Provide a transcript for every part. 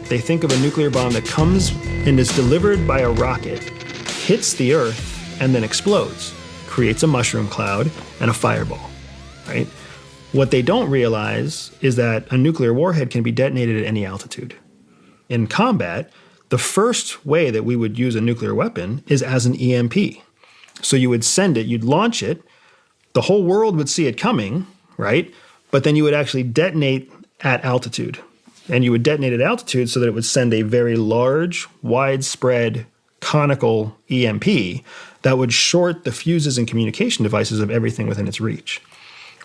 They think of a nuclear bomb that comes and is delivered by a rocket, hits the Earth, and then explodes, creates a mushroom cloud and a fireball, right? What they don't realize is that a nuclear warhead can be detonated at any altitude. In combat, the first way that we would use a nuclear weapon is as an EMP. So you would send it, you'd launch it, the whole world would see it coming, right? But then you would actually detonate at altitude. And you would detonate at altitude so that it would send a very large, widespread, conical EMP that would short the fuses and communication devices of everything within its reach,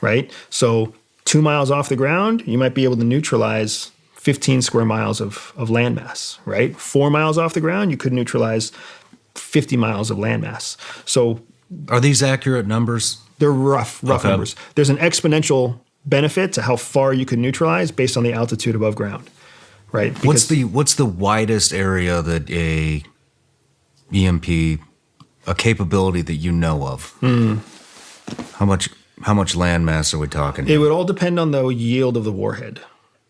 right? So 2 miles off the ground, you might be able to neutralize 15 square miles of landmass, right? 4 miles off the ground, you could neutralize 50 miles of landmass. So are these accurate numbers? They're rough Okay. numbers. There's an exponential benefit to how far you could neutralize based on the altitude above ground, right? What's the widest area that a EMP, a capability that you know of? How much landmass are we talking? It would all depend on the yield of the warhead.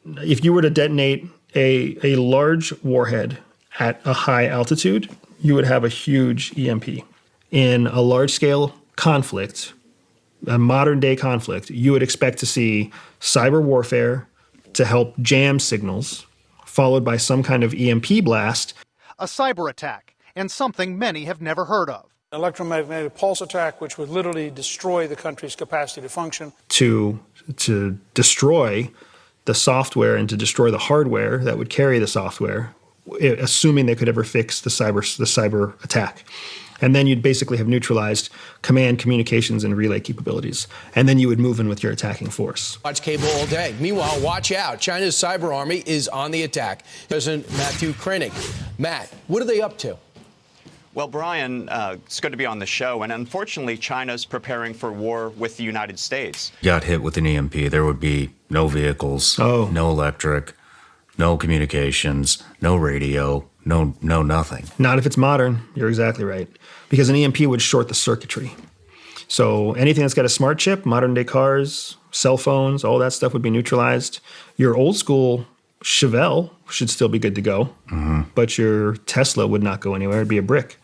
If you were to detonate a large warhead at a high altitude, you would have a huge EMP. In a large-scale conflict, a modern-day conflict, you would expect to see cyber warfare to help jam signals, followed by some kind of EMP blast. A cyber attack, and something many have never heard of. Electromagnetic pulse attack, which would literally destroy the country's capacity to function. To destroy the software and to destroy the hardware that would carry the software, assuming they could ever fix the cyber attack. And then you'd basically have neutralized command, communications, and relay capabilities. And then you would move in with your attacking force. Watch cable all day. Meanwhile, watch out. China's cyber army is on the attack. President Matthew Koenig. Matt, what are they up to? Well, Brian, it's good to be on the show. And unfortunately, China's preparing for war with the United States. Got hit with an EMP, there would be no vehicles, no electric, no communications, no radio, no nothing. Not if it's modern. You're exactly right. Because an EMP would short the circuitry. So anything that's got a smart chip, modern day cars, cell phones, all that stuff would be neutralized. Your old school Chevelle should still be good to go, but your Tesla would not go anywhere. It'd be a brick,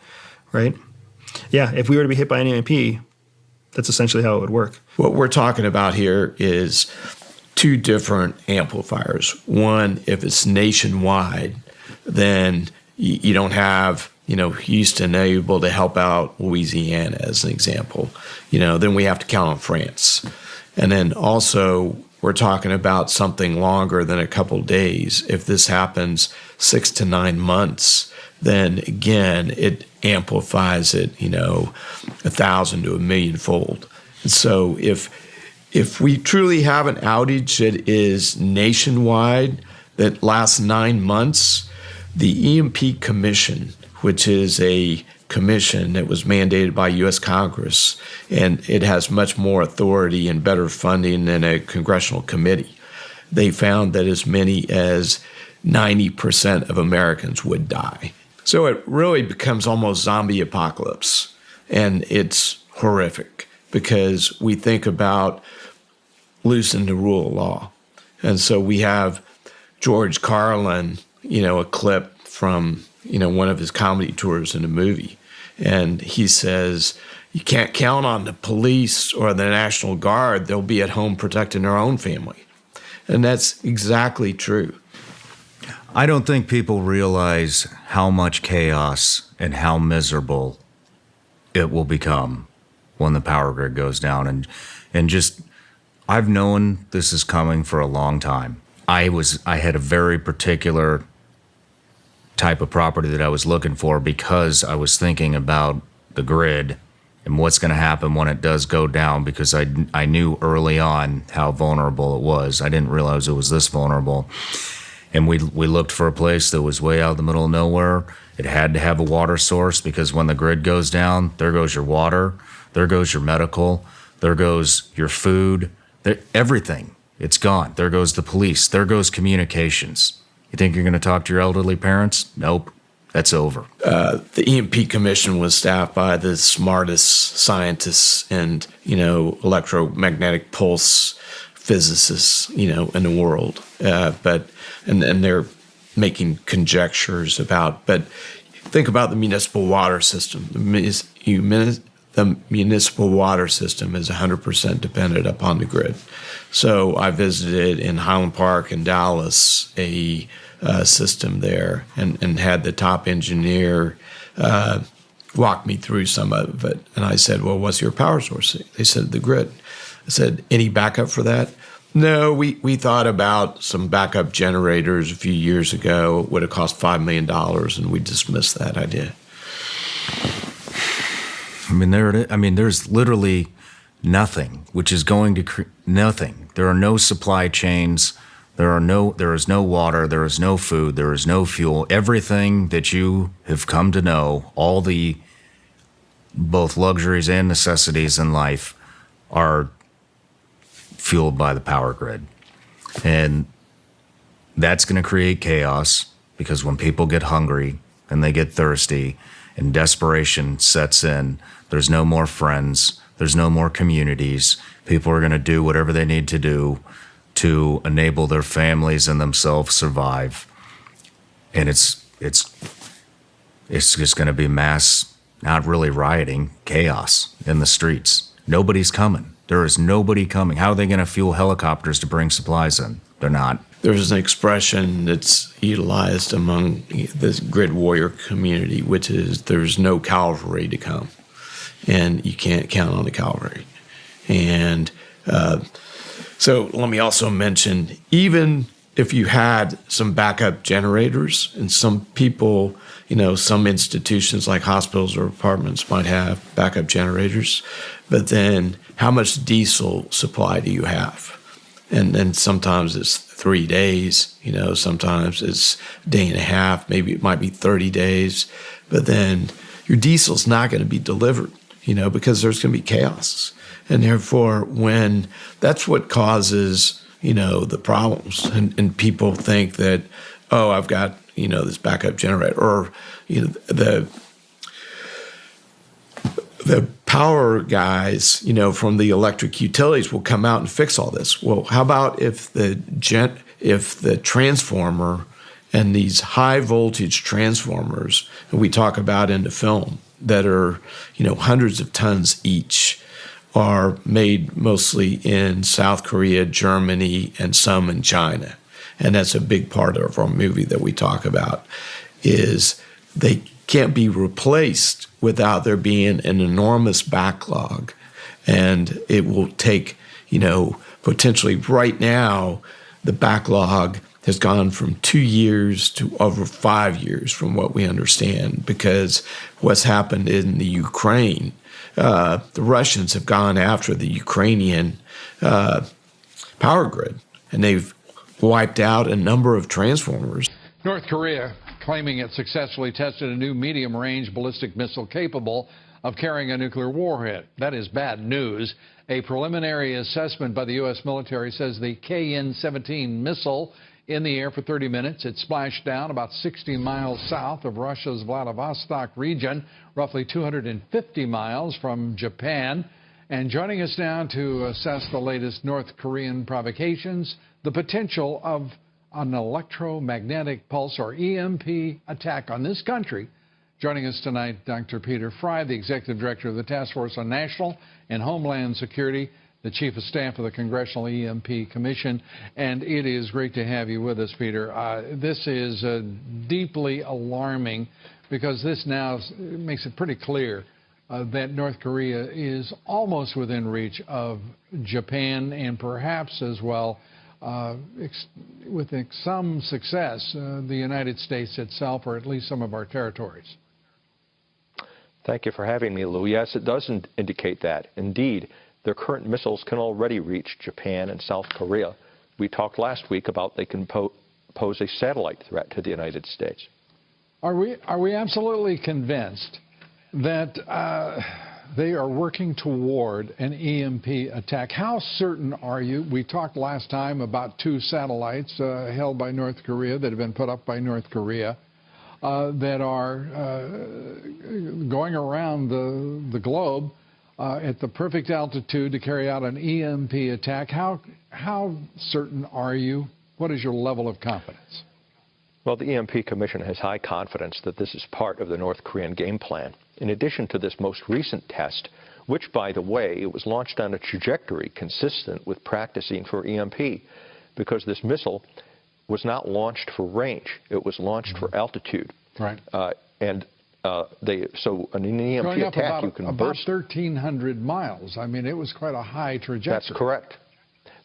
right? Yeah, if we were to be hit by an EMP, that's essentially how it would work. What we're talking about here is two different amplifiers. One, if it's nationwide, then you don't have, Houston able to help out Louisiana as an example. Then we have to count on France. And then also we're talking about something longer than a couple days. If this happens 6 to 9 months, then again, it amplifies it, 1,000 to 1,000,000-fold. And so if we truly have an outage that is nationwide, that lasts 9 months, the EMP Commission, which is a commission that was mandated by U.S. Congress, and it has much more authority and better funding than a congressional committee. They found that as many as 90% of Americans would die. So it really becomes almost zombie apocalypse, and it's horrific because we think about loosening the rule of law. And so we have George Carlin, a clip from, one of his comedy tours in a movie. And he says, you can't count on the police or the National Guard. They'll be at home protecting their own family. And that's exactly true. I don't think people realize how much chaos and how miserable it will become when the power grid goes down. And just, I've known this is coming for a long time. I had a very particular type of property that I was looking for because I was thinking about the grid and what's going to happen when it does go down, because I knew early on how vulnerable it was. I didn't realize it was this vulnerable. And we looked for a place that was way out in the middle of nowhere. It had to have a water source, because when the grid goes down, there goes your water, there goes your medical, there goes your food, everything. It's gone. There goes the police, there goes communications. You think you're going to talk to your elderly parents? Nope. That's over. The EMP commission was staffed by the smartest scientists and, electromagnetic pulse physicists, in the world. And they're making conjectures about, but think about the municipal water system. The municipal water system is 100% dependent upon the grid. So I visited in Highland Park in Dallas a system there and had the top engineer walk me through some of it. And I said, well, what's your power source? They said, the grid. I said, any backup for that? No, we thought about some backup generators a few years ago. It would have cost $5 million, and we dismissed that idea. There's literally nothing, which is going to nothing. There are no supply chains. There is no water. There is no food. There is no fuel. Everything that you have come to know, all the both luxuries and necessities in life, are fueled by the power grid. And that's going to create chaos, because when people get hungry and they get thirsty and desperation sets in, there's no more friends, there's no more communities. People are going to do whatever they need to do to enable their families and themselves survive. And it's just going to be mass, not really rioting, chaos in the streets. Nobody's coming. There is nobody coming. How are they going to fuel helicopters to bring supplies in? They're not. There's an expression that's utilized among this grid warrior community, which is there's no cavalry to come, and you can't count on the cavalry. And so let me also mention, even if you had some backup generators, and some people, some institutions like hospitals or apartments might have backup generators, but then how much diesel supply do you have? And then sometimes it's 3 days, sometimes it's a day and a half, maybe it might be 30 days, but then your diesel's not going to be delivered, because there's going to be chaos. And therefore, that's what causes, the problems. And people think that, oh, I've got, this backup generator, or, the power guys, from the electric utilities will come out and fix all this. Well, how about if the transformer and these high voltage transformers that we talk about in the film that are, hundreds of tons each, are made mostly in South Korea, Germany, and some in China. And that's a big part of our movie that we talk about, is they can't be replaced without there being an enormous backlog. And it will take, potentially right now, the backlog has gone from 2 years to over 5 years from what we understand, because what's happened in the Ukraine, the Russians have gone after the Ukrainian power grid, and they've wiped out a number of transformers. North Korea claiming it successfully tested a new medium-range ballistic missile capable of carrying a nuclear warhead. That is bad news. A preliminary assessment by the U.S. military says the KN-17 missile in the air for 30 minutes. It splashed down about 60 miles south of Russia's Vladivostok region, roughly 250 miles from Japan. And joining us now to assess the latest North Korean provocations, the potential of an electromagnetic pulse, or EMP, attack on this country. Joining us tonight, Dr. Peter Fry, the Executive Director of the Task Force on National and Homeland Security, the Chief of Staff of the Congressional EMP Commission. And it is great to have you with us, Peter. This is deeply alarming because this now makes it pretty clear that North Korea is almost within reach of Japan and perhaps as well, with some success, the United States itself, or at least some of our territories. Thank you for having me, Lou. Yes, it does indicate that. Indeed, their current missiles can already reach Japan and South Korea. We talked last week about they can pose a satellite threat to the United States. Are we absolutely convinced that they are working toward an EMP attack? How certain are you? We talked last time about 2 satellites held by North Korea that have been put up by North Korea that are going around the globe at the perfect altitude to carry out an EMP attack. How certain are you? What is your level of confidence? Well, the EMP Commission has high confidence that this is part of the North Korean game plan. In addition to this most recent test, which, by the way, it was launched on a trajectory consistent with practicing for EMP, because this missile was not launched for range. It was launched for altitude. Right. So an EMP going attack, up you can about burst 1,300 miles. I mean, it was quite a high trajectory. That's correct.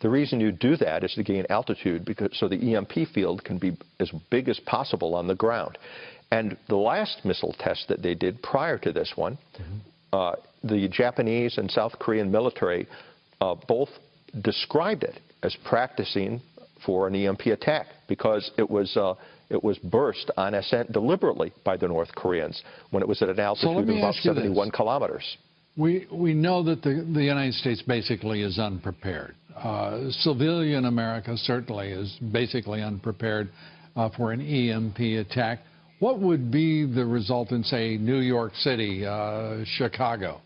The reason you do that is to gain altitude, because so the EMP field can be as big as possible on the ground. And the last missile test that they did prior to this one, the Japanese and South Korean military both described it as practicing for an EMP attack, because it was burst on ascent deliberately by the North Koreans when it was at an altitude of about 71 kilometers. We know that the United States basically is unprepared. Civilian America certainly is basically unprepared for an EMP attack. What would be the result in, say, New York City, Chicago?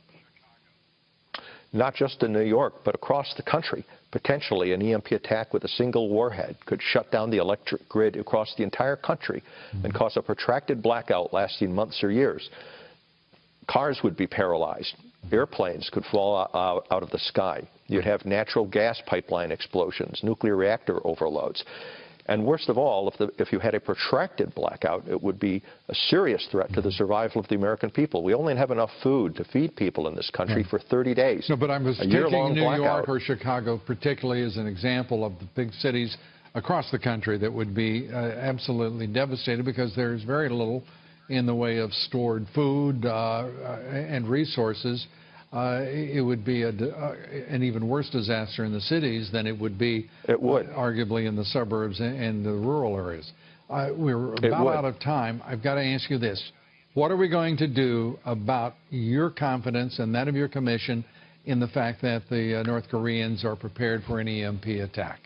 Not just in New York, but across the country. Potentially, an EMP attack with a single warhead could shut down the electric grid across the entire country and cause a protracted blackout lasting months or years. Cars would be paralyzed. Airplanes could fall out of the sky. You'd have natural gas pipeline explosions, nuclear reactor overloads. And worst of all, if you had a protracted blackout, it would be a serious threat to the survival of the American people. We only have enough food to feed people in this country for 30 days. No, but I was taking New York or Chicago particularly as an example of the big cities across the country that would be absolutely devastated, because there's very little in the way of stored food and resources. It would be an even worse disaster in the cities than it would be arguably in the suburbs and the rural areas. We're about out of time. I've got to ask you this. What are we going to do about your confidence and that of your commission in the fact that the North Koreans are prepared for an EMP attack?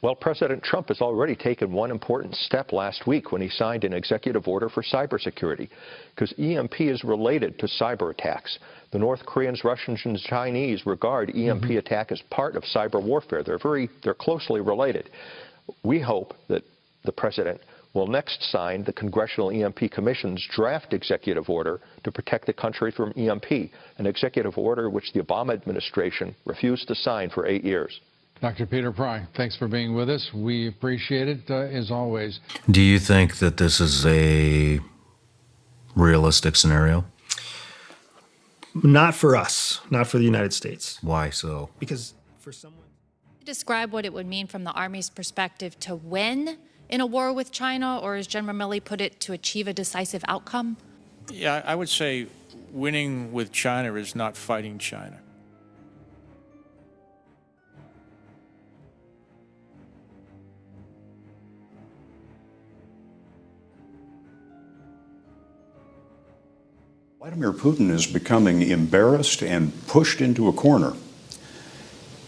Well, President Trump has already taken one important step last week when he signed an executive order for cybersecurity, because EMP is related to cyber attacks. The North Koreans, Russians, and Chinese regard EMP attack as part of cyber warfare. They're closely related. We hope that the president will next sign the Congressional EMP Commission's draft executive order to protect the country from EMP, an executive order which the Obama administration refused to sign for 8 years. Dr. Peter Fry, thanks for being with us. We appreciate it, as always. Do you think that this is a realistic scenario? Not for us, not for the United States. Why so? Because for someone... Describe what it would mean from the Army's perspective to win in a war with China, or as General Milley put it, to achieve a decisive outcome? Yeah, I would say winning with China is not fighting China. Vladimir Putin is becoming embarrassed and pushed into a corner.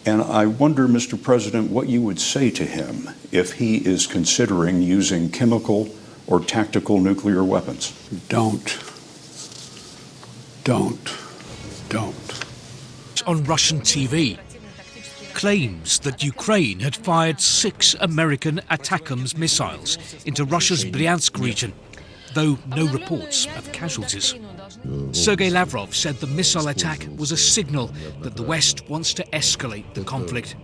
And I wonder, Mr. President, what you would say to him if he is considering using chemical or tactical nuclear weapons. Don't. On Russian TV, claims that Ukraine had fired 6 American ATACMS missiles into Russia's Bryansk region, though no reports of casualties. Sergei Lavrov said the missile attack was a signal that the West wants to escalate the conflict.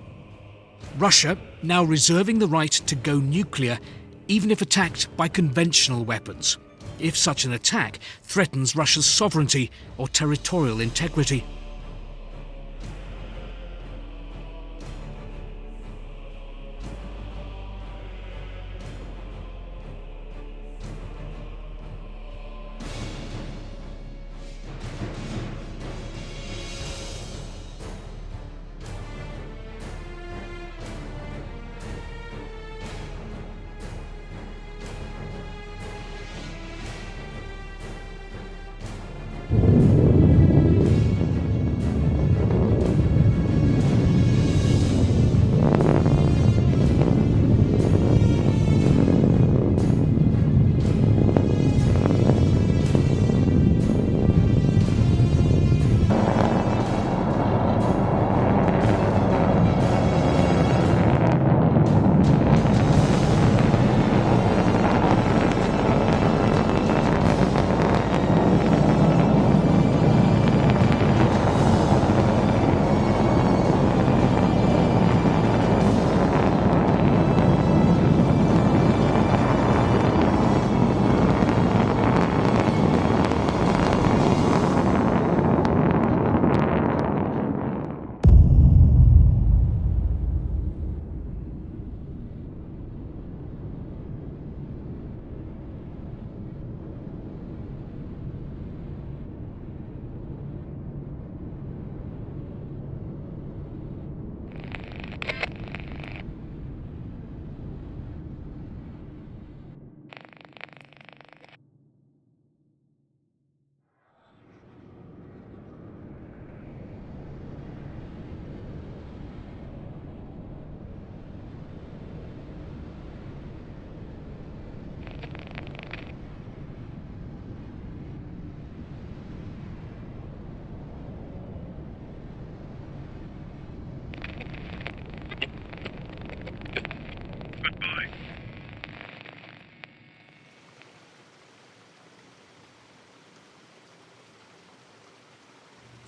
Russia now reserving the right to go nuclear, even if attacked by conventional weapons, if such an attack threatens Russia's sovereignty or territorial integrity.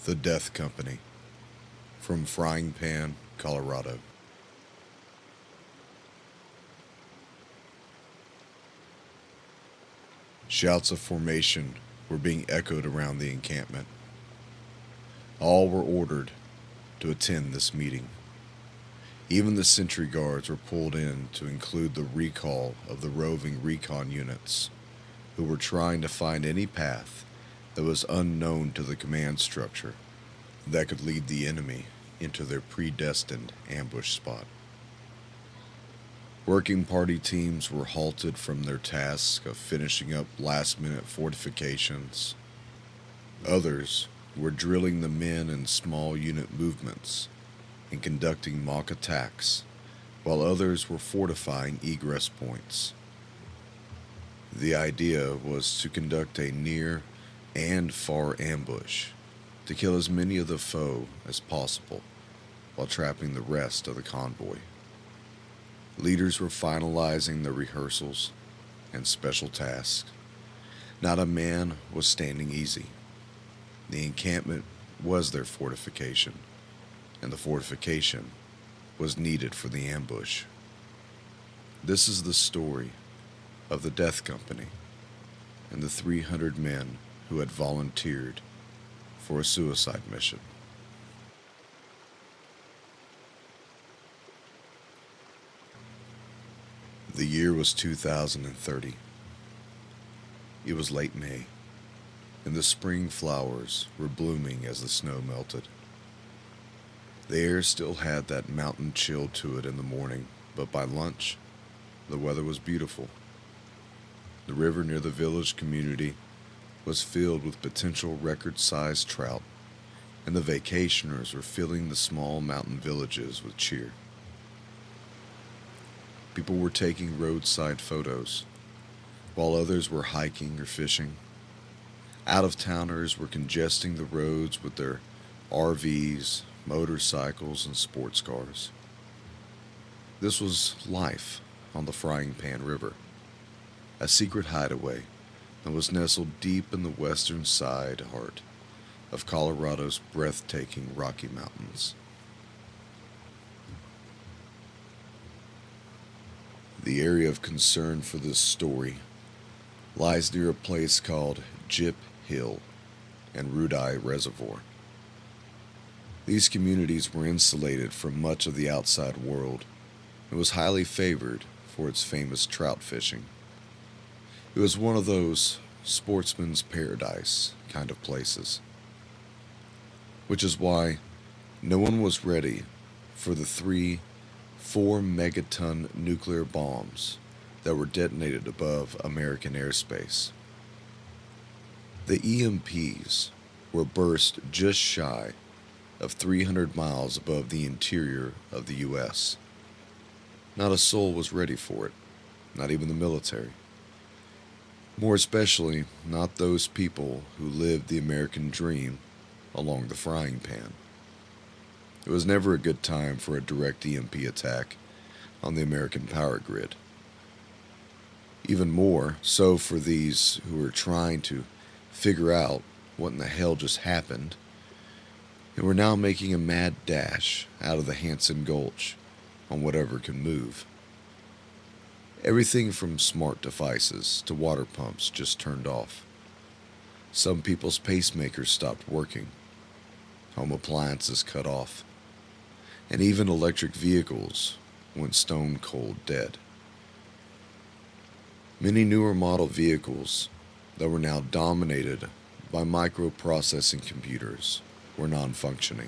The Death Company, from Fryingpan, Colorado. Shouts of formation were being echoed around the encampment. All were ordered to attend this meeting. Even the sentry guards were pulled in to include the recall of the roving recon units, who were trying to find any path that was unknown to the command structure that could lead the enemy into their predestined ambush spot. Working party teams were halted from their task of finishing up last-minute fortifications. Others were drilling the men in small unit movements and conducting mock attacks, while others were fortifying egress points. The idea was to conduct a near and far ambush to kill as many of the foe as possible while trapping the rest of the convoy. Leaders were finalizing the rehearsals and special tasks. Not a man was standing easy. The encampment was their fortification, and the fortification was needed for the ambush. This is the story of the Death Company and the 300 men who had volunteered for a suicide mission. The year was 2030. It was late May, and the spring flowers were blooming as the snow melted. The air still had that mountain chill to it in the morning, but by lunch, the weather was beautiful. The river near the village community was filled with potential record-sized trout, and the vacationers were filling the small mountain villages with cheer. People were taking roadside photos, while others were hiking or fishing. Out-of-towners were congesting the roads with their RVs, motorcycles, and sports cars. This was life on the Fryingpan River, a secret hideaway that was nestled deep in the western side heart of Colorado's breathtaking Rocky Mountains. The area of concern for this story lies near a place called Jip Hill and Rudai Reservoir. These communities were insulated from much of the outside world and was highly favored for its famous trout fishing. It was one of those sportsman's paradise kind of places, which is why no one was ready for the 3 4-megaton nuclear bombs that were detonated above American airspace. The EMPs were burst just shy of 300 miles above the interior of the U.S. Not a soul was ready for it, not even the military. More especially, not those people who lived the American dream along the frying pan. It was never a good time for a direct EMP attack on the American power grid. Even more so for these who were trying to figure out what in the hell just happened and were now making a mad dash out of the Hanson Gulch on whatever can move. Everything from smart devices to water pumps just turned off. Some people's pacemakers stopped working. Home appliances cut off. And even electric vehicles went stone cold dead. Many newer model vehicles that were now dominated by microprocessing computers were non-functioning.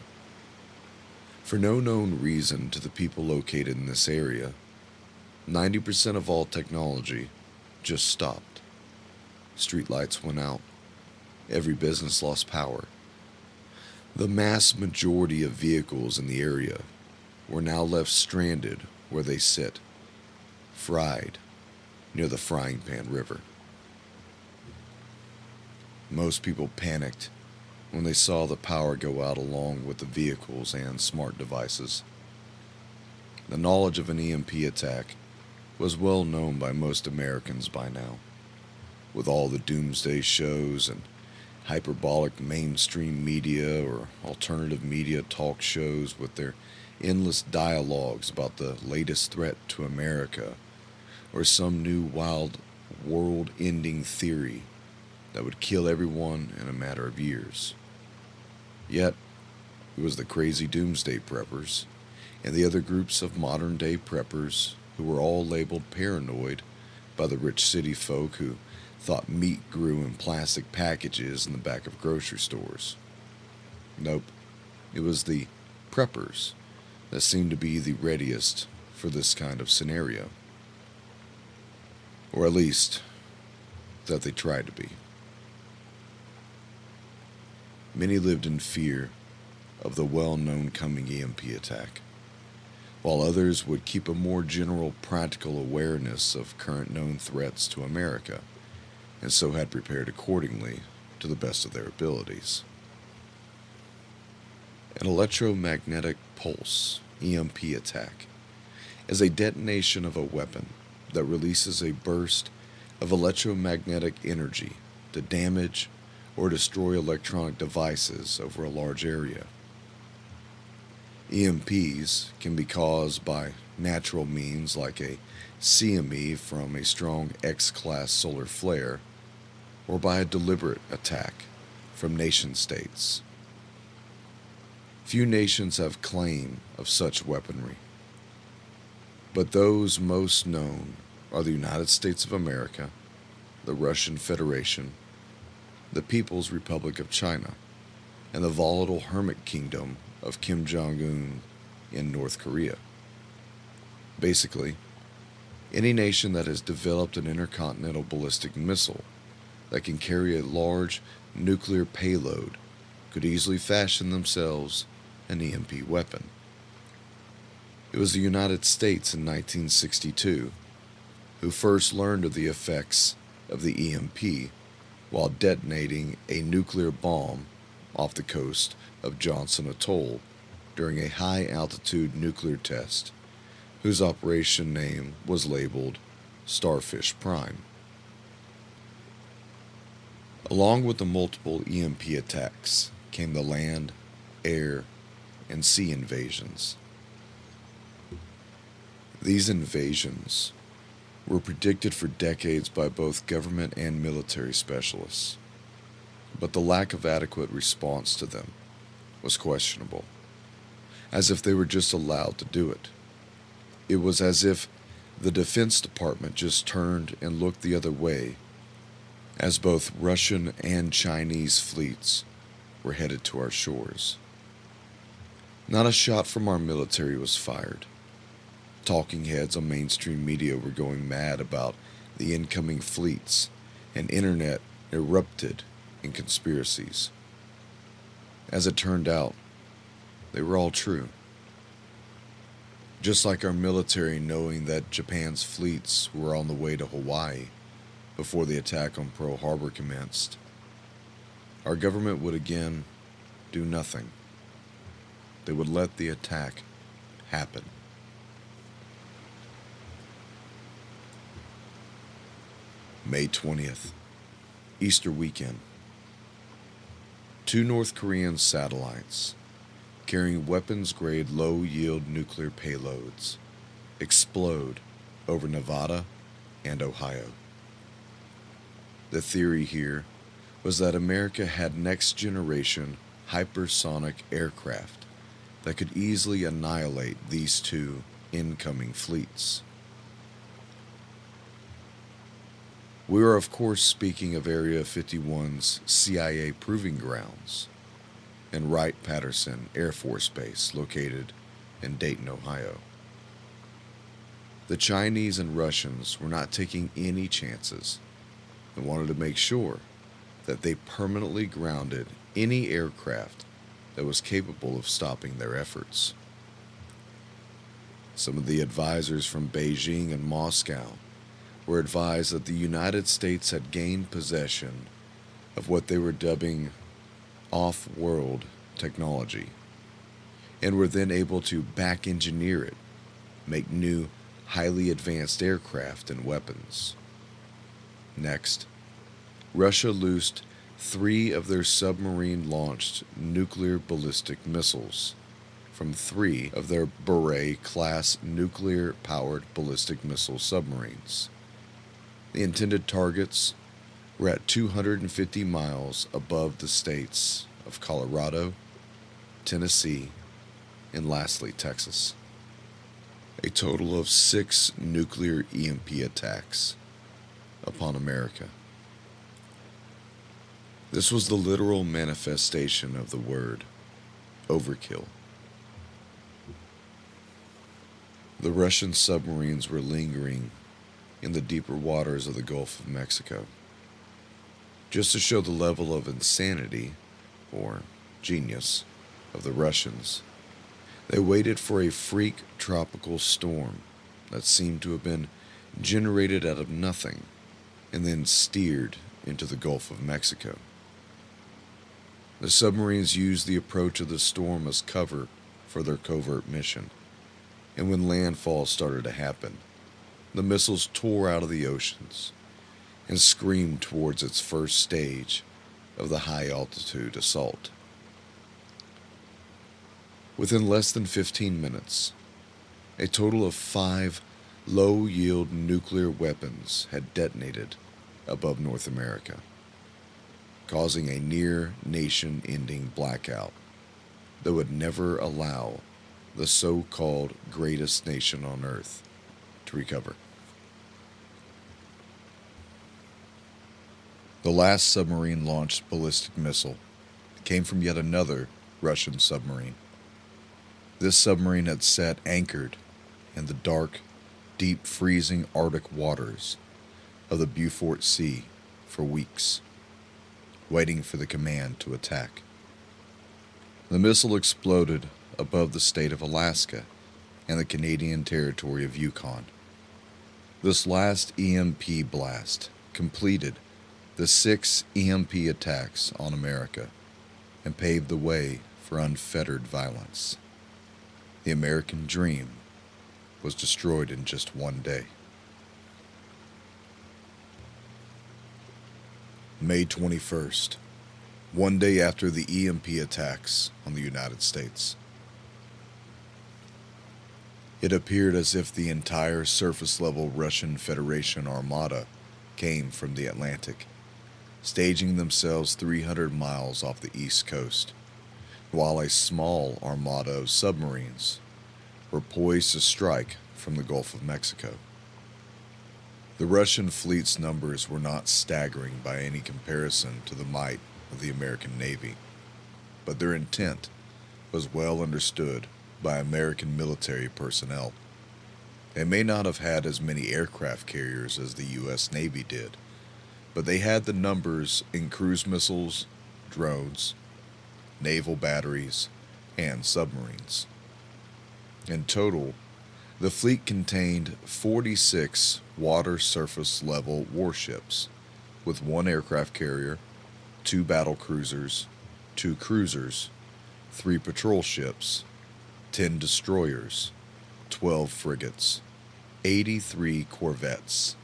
For no known reason to the people located in this area, 90% of all technology just stopped. Streetlights went out. Every business lost power. The mass majority of vehicles in the area were now left stranded where they sit, fried near the Fryingpan River. Most people panicked when they saw the power go out along with the vehicles and smart devices. The knowledge of an EMP attack was well known by most Americans by now, with all the doomsday shows and hyperbolic mainstream media or alternative media talk shows with their endless dialogues about the latest threat to America or some new wild world-ending theory that would kill everyone in a matter of years. Yet, it was the crazy doomsday preppers and the other groups of modern-day preppers who were all labeled paranoid by the rich city folk who thought meat grew in plastic packages in the back of grocery stores. Nope, it was the preppers that seemed to be the readiest for this kind of scenario. Or at least, that they tried to be. Many lived in fear of the well-known coming EMP attack, while others would keep a more general practical awareness of current known threats to America, and so had prepared accordingly to the best of their abilities. An electromagnetic pulse, EMP attack, is a detonation of a weapon that releases a burst of electromagnetic energy to damage or destroy electronic devices over a large area. EMPs can be caused by natural means like a CME from a strong X-class solar flare, or by a deliberate attack from nation-states. Few nations have claim of such weaponry, but those most known are the United States of America, the Russian Federation, the People's Republic of China, and the volatile hermit kingdom of Kim Jong-un in North Korea. Basically, any nation that has developed an intercontinental ballistic missile that can carry a large nuclear payload could easily fashion themselves an EMP weapon. It was the United States in 1962 who first learned of the effects of the EMP while detonating a nuclear bomb off the coast of Johnson Atoll during a high-altitude nuclear test, whose operation name was labeled Starfish Prime. Along with the multiple EMP attacks came the land, air, and sea invasions. These invasions were predicted for decades by both government and military specialists, but the lack of adequate response to them was questionable, as if they were just allowed to do it. It was as if the Defense Department just turned and looked the other way as both Russian and Chinese fleets were headed to our shores. Not a shot from our military was fired. Talking heads on mainstream media were going mad about the incoming fleets, and internet erupted in conspiracies. As it turned out, they were all true. Just like our military knowing that Japan's fleets were on the way to Hawaii before the attack on Pearl Harbor commenced, our government would again do nothing. They would let the attack happen. May 20th, Easter weekend. 2 North Korean satellites carrying weapons-grade low-yield nuclear payloads explode over Nevada and Ohio. The theory here was that America had next-generation hypersonic aircraft that could easily annihilate these 2 incoming fleets. We are, of course, speaking of Area 51's CIA proving grounds and Wright-Patterson Air Force Base located in Dayton, Ohio. The Chinese and Russians were not taking any chances and wanted to make sure that they permanently grounded any aircraft that was capable of stopping their efforts. Some of the advisors from Beijing and Moscow were advised that the United States had gained possession of what they were dubbing off-world technology, and were then able to back-engineer it, make new, highly advanced aircraft and weapons. Next, Russia loosed 3 of their submarine-launched nuclear ballistic missiles from 3 of their Beret-class nuclear-powered ballistic missile submarines. The intended targets were at 250 miles above the states of Colorado, Tennessee, and lastly, Texas. A total of 6 nuclear EMP attacks upon America. This was the literal manifestation of the word overkill. The Russian submarines were lingering in the deeper waters of the Gulf of Mexico. Just to show the level of insanity, or genius, of the Russians, they waited for a freak tropical storm that seemed to have been generated out of nothing and then steered into the Gulf of Mexico. The submarines used the approach of the storm as cover for their covert mission, and when landfall started to happen, the missiles tore out of the oceans and screamed towards its first stage of the high-altitude assault. Within less than 15 minutes, a total of 5 low-yield nuclear weapons had detonated above North America, causing a near nation-ending blackout that would never allow the so-called greatest nation on Earth to recover. The last submarine-launched ballistic missile came from yet another Russian submarine. This submarine had sat anchored in the dark, deep freezing Arctic waters of the Beaufort Sea for weeks, waiting for the command to attack. The missile exploded above the state of Alaska and the Canadian territory of Yukon. This last EMP blast completed the 6 EMP attacks on America and paved the way for unfettered violence. The American dream was destroyed in just one day. May 21st, one day after the EMP attacks on the United States. It appeared as if the entire surface-level Russian Federation armada came from the Atlantic, staging themselves 300 miles off the east coast, while a small armada of submarines were poised to strike from the Gulf of Mexico. The Russian fleet's numbers were not staggering by any comparison to the might of the American Navy, but their intent was well understood by American military personnel. They may not have had as many aircraft carriers as the U.S. Navy did, but they had the numbers in cruise missiles, drones, naval batteries, and submarines. In total, the fleet contained 46 water surface level warships, with 1 aircraft carrier, 2 battle cruisers, 2 cruisers, 3 patrol ships, 10 destroyers, 12 frigates, 83 corvettes,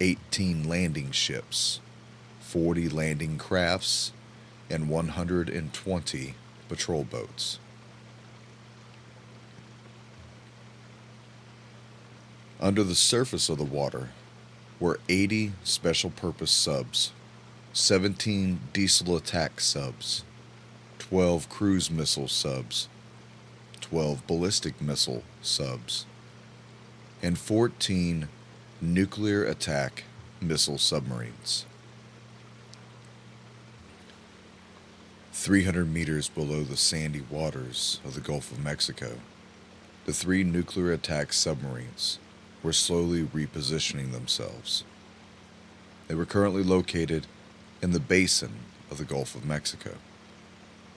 18 landing ships, 40 landing crafts, and 120 patrol boats. Under the surface of the water were 80 special purpose subs, 17 diesel attack subs, 12 cruise missile subs, 12 ballistic missile subs, and 14 nuclear attack missile submarines. 300 meters below the sandy waters of the Gulf of Mexico, the 3 nuclear attack submarines were slowly repositioning themselves. They were currently located in the basin of the Gulf of Mexico.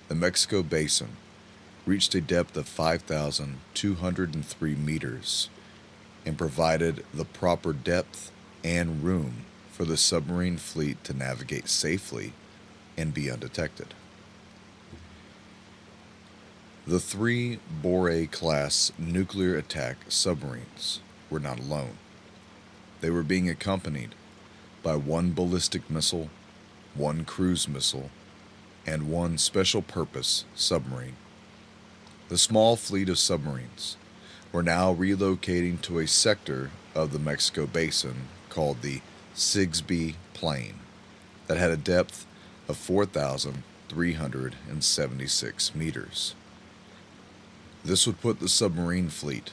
The Mexico Basin reached a depth of 5,203 meters and provided the proper depth and room for the submarine fleet to navigate safely and be undetected. The 3 Boré-class nuclear attack submarines were not alone. They were being accompanied by 1 ballistic missile, 1 cruise missile, and 1 special purpose submarine. The small fleet of submarines were now relocating to a sector of the Mexico Basin called the Sigsbee Plain that had a depth of 4,376 meters. This would put the submarine fleet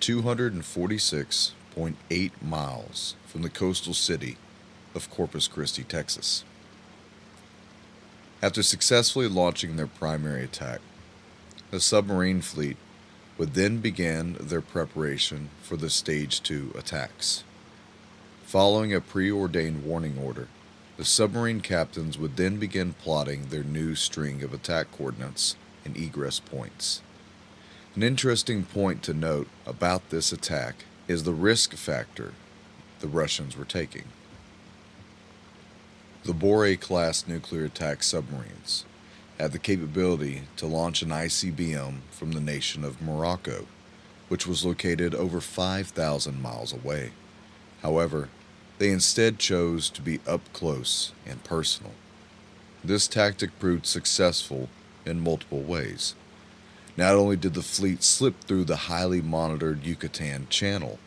246.8 miles from the coastal city of Corpus Christi, Texas. After successfully launching their primary attack, the submarine fleet would then begin their preparation for the Stage 2 attacks. Following a preordained warning order, the submarine captains would then begin plotting their new string of attack coordinates and egress points. An interesting point to note about this attack is the risk factor the Russians were taking. The Boré-class nuclear attack submarines had the capability to launch an ICBM from the nation of Morocco, which was located over 5,000 miles away. However, they instead chose to be up close and personal. This tactic proved successful in multiple ways. Not only did the fleet slip through the highly monitored Yucatan Channel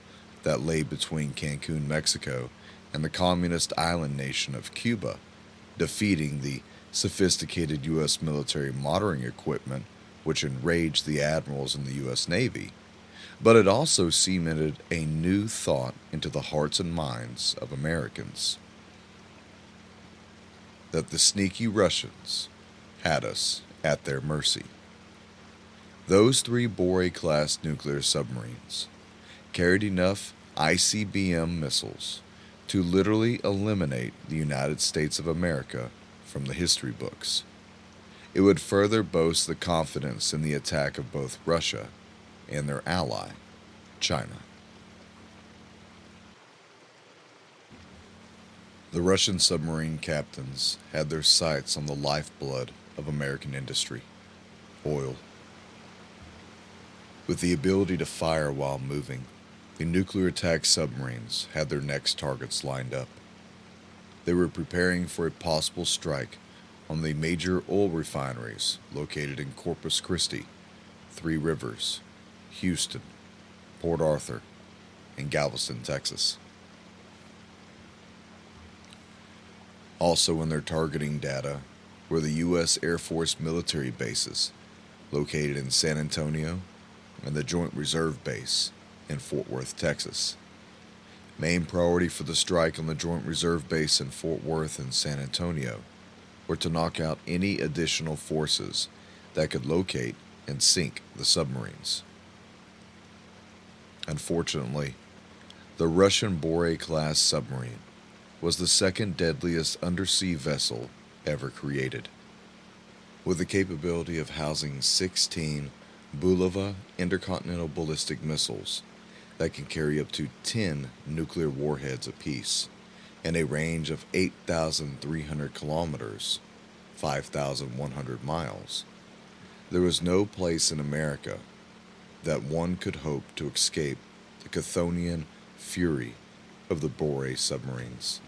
that lay between Cancun, Mexico, and the communist island nation of Cuba, defeating the sophisticated U.S. military monitoring equipment which enraged the admirals in the U.S. Navy, but it also cemented a new thought into the hearts and minds of Americans, that the sneaky Russians had us at their mercy. Those 3 Boré-class nuclear submarines carried enough ICBM missiles to literally eliminate the United States of America from the history books. It would further boast the confidence in the attack of both Russia and their ally, China. The Russian submarine captains had their sights on the lifeblood of American industry, oil. With the ability to fire while moving, the nuclear attack submarines had their next targets lined up. They were preparing for a possible strike on the major oil refineries located in Corpus Christi, Three Rivers, Houston, Port Arthur, and Galveston, Texas. Also in their targeting data were the U.S. Air Force military bases located in San Antonio and the Joint Reserve Base in Fort Worth, Texas. Main priority for the strike on the Joint Reserve Base in Fort Worth and San Antonio were to knock out any additional forces that could locate and sink the submarines. Unfortunately, the Russian Borei-class submarine was the second deadliest undersea vessel ever created, with the capability of housing 16 Bulava intercontinental ballistic missiles that can carry up to 10 nuclear warheads apiece and a range of 8,300 kilometers, 5,100 miles. There was no place in America that one could hope to escape the Chthonian fury of the Borei submarines.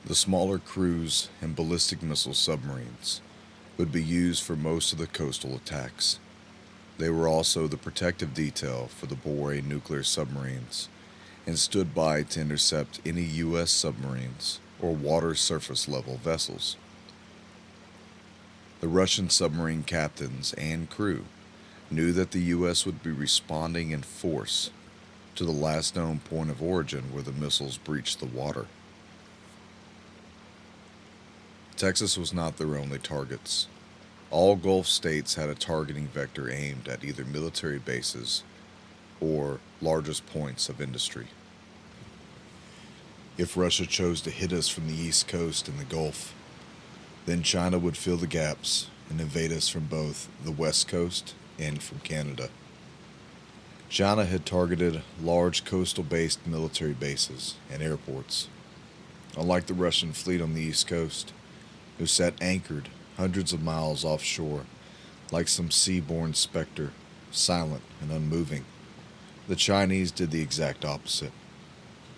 The smaller cruise and ballistic missile submarines would be used for most of the coastal attacks. They were also the protective detail for the Borei nuclear submarines and stood by to intercept any U.S. submarines or water surface level vessels. The Russian submarine captains and crew knew that the U.S. would be responding in force to the last known point of origin where the missiles breached the water. Texas was not their only targets. All Gulf states had a targeting vector aimed at either military bases or largest points of industry. If Russia chose to hit us from the East Coast and the Gulf, then China would fill the gaps and invade us from both the West Coast and from Canada. China had targeted large coastal-based military bases and airports. Unlike the Russian fleet on the East Coast, who sat anchored hundreds of miles offshore like some sea-born specter, silent and unmoving, the Chinese did the exact opposite.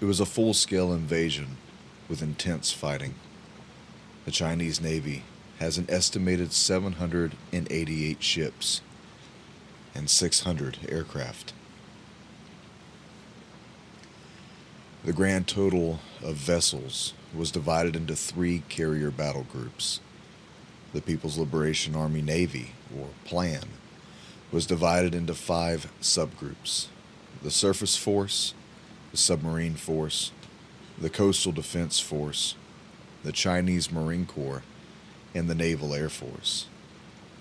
It was a full-scale invasion with intense fighting. The Chinese Navy has an estimated 788 ships and 600 aircraft. The grand total of vessels was divided into 3 carrier battle groups. The People's Liberation Army Navy, or PLAN, was divided into 5 subgroups: the Surface Force, the Submarine Force, the Coastal Defense Force, the Chinese Marine Corps, and the Naval Air Force.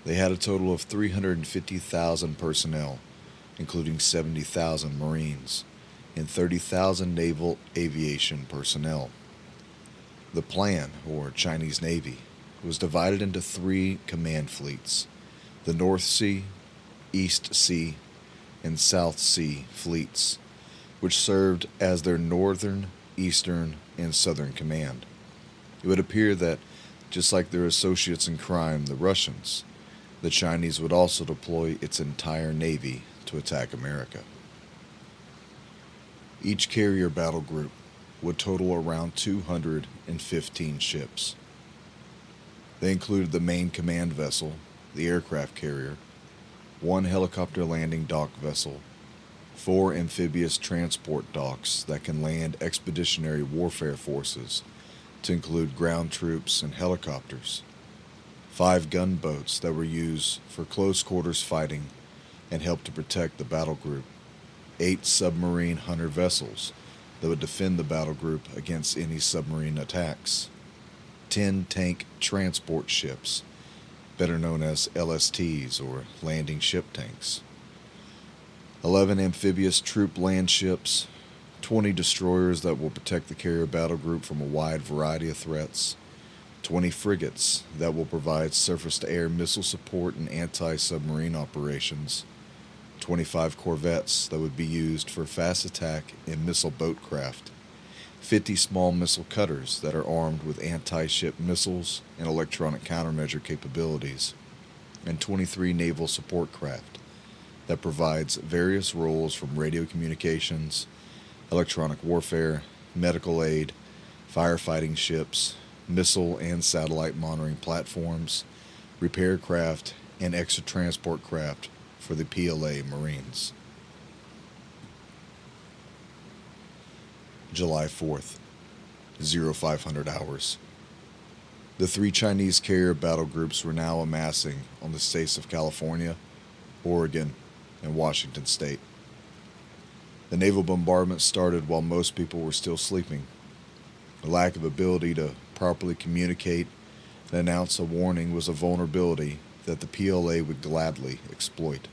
They had a total of 350,000 personnel, including 70,000 Marines and 30,000 naval aviation personnel. The PLAN, or Chinese Navy, was divided into 3 command fleets: the North Sea, East Sea, and South Sea fleets, which served as their northern, eastern, and southern command. It would appear that, just like their associates in crime, the Russians, the Chinese would also deploy its entire navy to attack America. Each carrier battle group would total around 215 ships. They included the main command vessel, the aircraft carrier, 1 helicopter landing dock vessel, 4 amphibious transport docks that can land expeditionary warfare forces, to include ground troops and helicopters, 5 gunboats that were used for close quarters fighting and helped to protect the battle group, 8 submarine hunter vessels that would defend the battle group against any submarine attacks, 10 tank transport ships, better known as LSTs or landing ship tanks, 11 amphibious troop land ships, 20 destroyers that will protect the carrier battle group from a wide variety of threats, 20 frigates that will provide surface-to-air missile support and anti-submarine operations, 25 corvettes that would be used for fast attack and missile boat craft, 50 small missile cutters that are armed with anti-ship missiles and electronic countermeasure capabilities, and 23 naval support craft that provides various roles from radio communications, electronic warfare, medical aid, firefighting ships, missile and satellite monitoring platforms, repair craft, and extra transport craft for the PLA Marines. July 4th, 0500 hours. The 3 Chinese carrier battle groups were now amassing on the states of California, Oregon, and Washington State. The naval bombardment started while most people were still sleeping. The lack of ability to properly communicate and announce a warning was a vulnerability that the PLA would gladly exploit.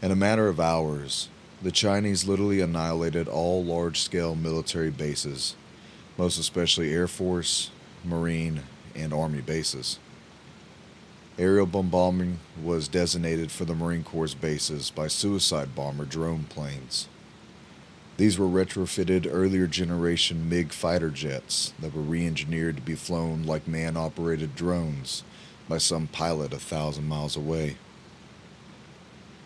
In a matter of hours, the Chinese literally annihilated all large-scale military bases, most especially Air Force, Marine, and Army bases. Aerial bombardment was designated for the Marine Corps' bases by suicide bomber drone planes. These were retrofitted earlier generation MiG fighter jets that were re-engineered to be flown like man-operated drones by some pilot 1,000 miles away.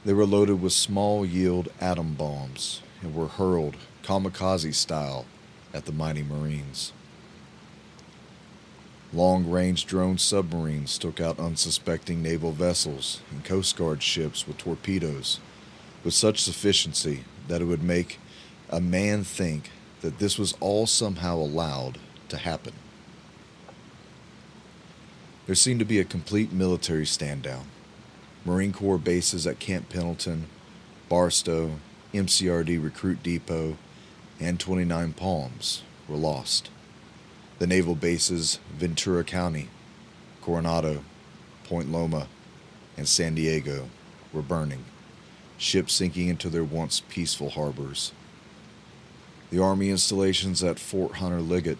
They were loaded with small-yield atom bombs and were hurled kamikaze style at the mighty Marines. Long-range drone submarines took out unsuspecting naval vessels and Coast Guard ships with torpedoes with such sufficiency that it would make a man think that this was all somehow allowed to happen. There seemed to be a complete military stand-down. Marine Corps bases at Camp Pendleton, Barstow, MCRD Recruit Depot, and 29 Palms were lost. The naval bases Ventura County, Coronado, Point Loma, and San Diego were burning, ships sinking into their once peaceful harbors. The Army installations at Fort Hunter Liggett,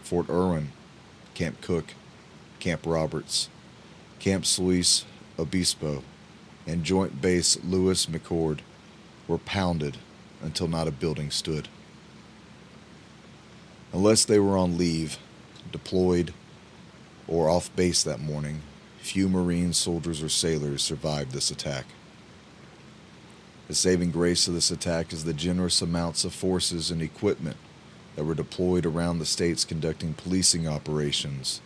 Fort Irwin, Camp Cook, Camp Roberts, Camp Luis Obispo, and Joint Base Lewis McChord were pounded until not a building stood. Unless they were on leave, deployed, or off base that morning, few Marine soldiers or sailors survived this attack. The saving grace of this attack is the generous amounts of forces and equipment that were deployed around the states conducting policing operations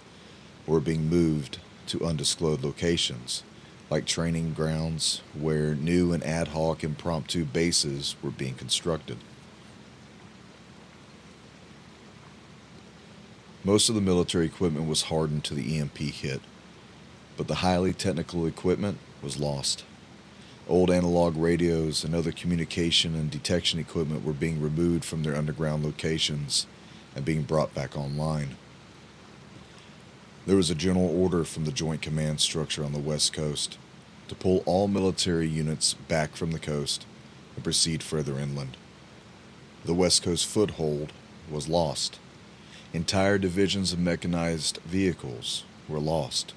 or being moved to undisclosed locations, like training grounds where new and ad hoc impromptu bases were being constructed. Most of the military equipment was hardened to the EMP hit, but the highly technical equipment was lost. Old analog radios and other communication and detection equipment were being removed from their underground locations and being brought back online. There was a general order from the Joint Command structure on the West Coast to pull all military units back from the coast and proceed further inland. The West Coast foothold was lost. Entire divisions of mechanized vehicles were lost.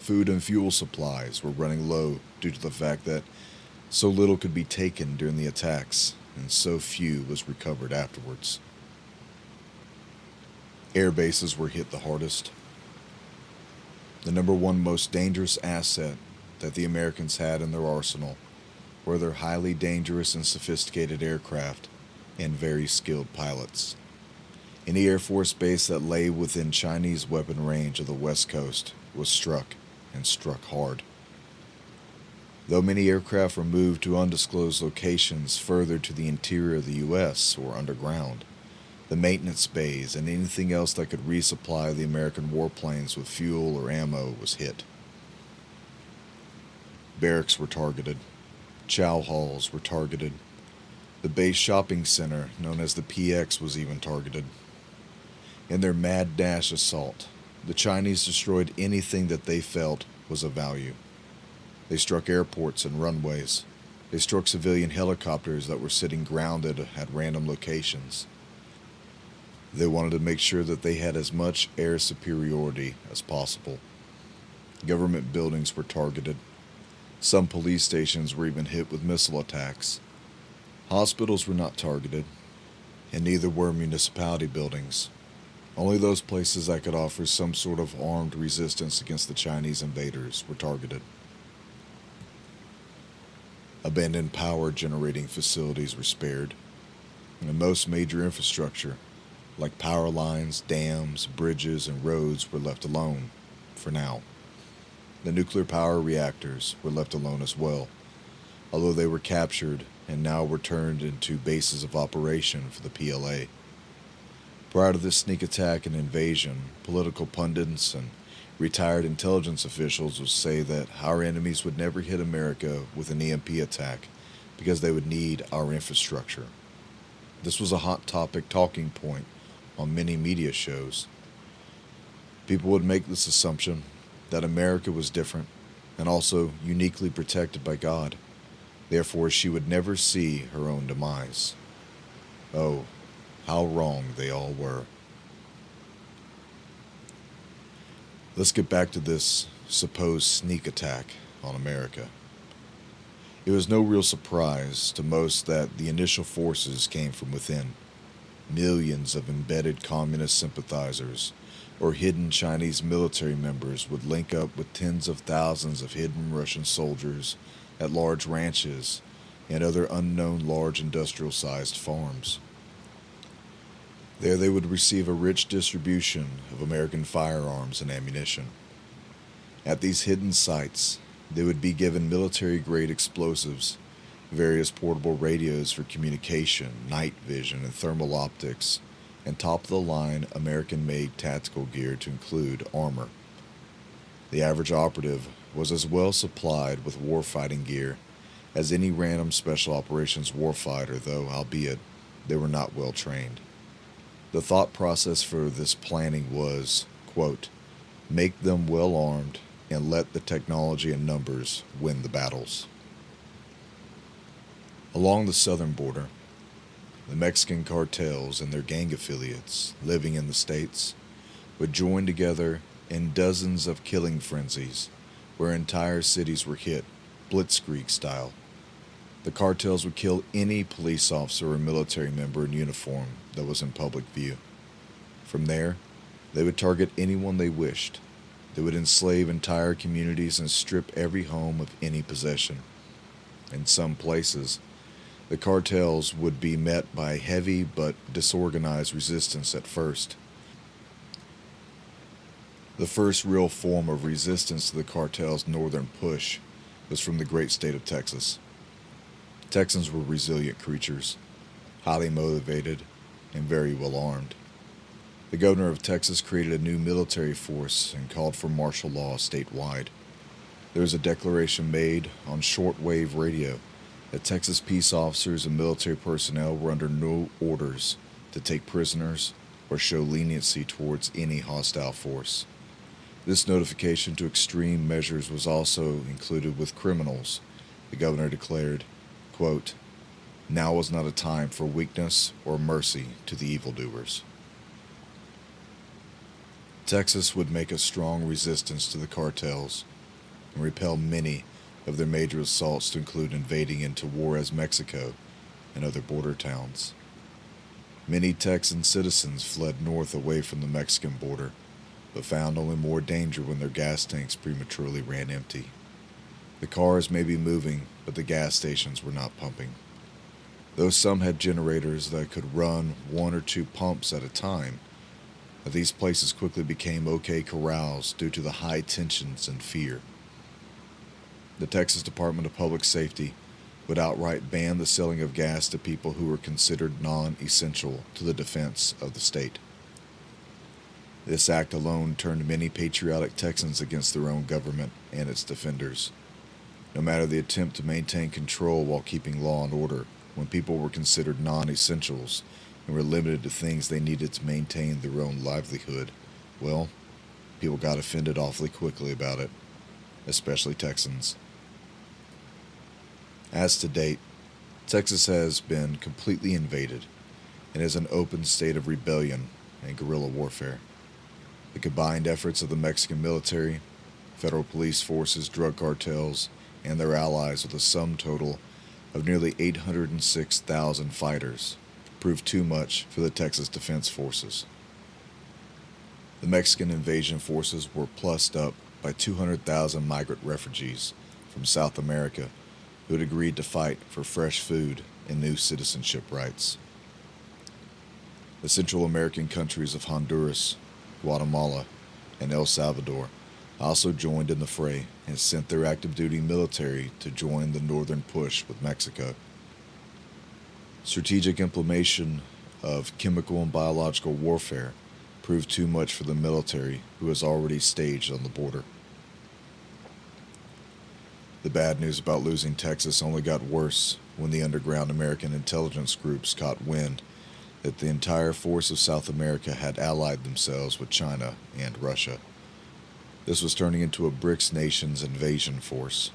Food and fuel supplies were running low due to the fact that so little could be taken during the attacks and so few was recovered afterwards. Air bases were hit the hardest. The number one most dangerous asset that the Americans had in their arsenal were their highly dangerous and sophisticated aircraft and very skilled pilots. Any Air Force base that lay within Chinese weapon range of the West Coast was struck, and struck hard. Though many aircraft were moved to undisclosed locations further to the interior of the U.S. or underground, the maintenance bays and anything else that could resupply the American warplanes with fuel or ammo was hit. Barracks were targeted. Chow halls were targeted. The base shopping center, known as the PX, was even targeted. In their mad dash assault, the Chinese destroyed anything that they felt was of value. They struck airports and runways, They struck civilian helicopters that were sitting grounded at random locations. They wanted to make sure that they had as much air superiority as possible. Government buildings were targeted. Some police stations were even hit with missile attacks. Hospitals were not targeted, and neither were municipality buildings. Only those places that could offer some sort of armed resistance against the Chinese invaders were targeted. Abandoned power generating facilities were spared, and most major infrastructure, like power lines, dams, bridges, and roads, were left alone, for now. The nuclear power reactors were left alone as well, although they were captured and now were turned into bases of operation for the PLA. Prior to this sneak attack and invasion, political pundits and retired intelligence officials would say that our enemies would never hit America with an EMP attack because they would need our infrastructure. This was a hot topic talking point on many media shows. People would make this assumption that America was different and also uniquely protected by God. Therefore, she would never see her own demise. Oh, how wrong they all were. Let's get back to this supposed sneak attack on America. It was no real surprise to most that the initial forces came from within. Millions of embedded communist sympathizers or hidden Chinese military members would link up with tens of thousands of hidden Russian soldiers at large ranches and other unknown large industrial-sized farms. There they would receive a rich distribution of American firearms and ammunition. At these hidden sites, they would be given military-grade explosives, various portable radios for communication, night vision, and thermal optics, and top-of-the-line American-made tactical gear to include armor. The average operative was as well supplied with warfighting gear as any random special operations warfighter, though, albeit they were not well trained. The thought process for this planning was, quote, make them well armed and let the technology and numbers win the battles. Along the southern border, the Mexican cartels and their gang affiliates living in the States would join together in dozens of killing frenzies where entire cities were hit, blitzkrieg style. The cartels would kill any police officer or military member in uniform that was in public view. From there, they would target anyone they wished. They would enslave entire communities and strip every home of any possession. In some places, the cartels would be met by heavy but disorganized resistance at first. The first real form of resistance to the cartel's northern push was from the great state of Texas. Texans were resilient creatures, highly motivated, and very well armed. The governor of Texas created a new military force and called for martial law statewide. There was a declaration made on shortwave radio that Texas peace officers and military personnel were under no orders to take prisoners or show leniency towards any hostile force. This notification to extreme measures was also included with criminals. The governor declared, quote, now is not a time for weakness or mercy to the evildoers. Texas would make a strong resistance to the cartels and repel many of their major assaults to include invading into Juarez, Mexico, and other border towns. Many Texan citizens fled north away from the Mexican border, but found only more danger when their gas tanks prematurely ran empty. The cars may be moving, but the gas stations were not pumping. Though some had generators that could run 1 or 2 pumps at a time, these places quickly became OK corrals due to the high tensions and fear. The Texas Department of Public Safety would outright ban the selling of gas to people who were considered non-essential to the defense of the state. This act alone turned many patriotic Texans against their own government and its defenders. No matter the attempt to maintain control while keeping law and order, when people were considered non-essentials and were limited to things they needed to maintain their own livelihood, well, people got offended awfully quickly about it, especially Texans. As to date, Texas has been completely invaded and is an open state of rebellion and guerrilla warfare. The combined efforts of the Mexican military, federal police forces, drug cartels, and their allies with a sum total of nearly 806,000 fighters proved too much for the Texas Defense Forces. The Mexican invasion forces were plussed up by 200,000 migrant refugees from South America who had agreed to fight for fresh food and new citizenship rights. The Central American countries of Honduras, Guatemala, and El Salvador also joined in the fray and sent their active duty military to join the northern push with Mexico. Strategic implementation of chemical and biological warfare proved too much for the military who was already staged on the border. The bad news about losing Texas only got worse when the underground American intelligence groups caught wind that the entire force of South America had allied themselves with China and Russia. This was turning into a BRICS nation's invasion force.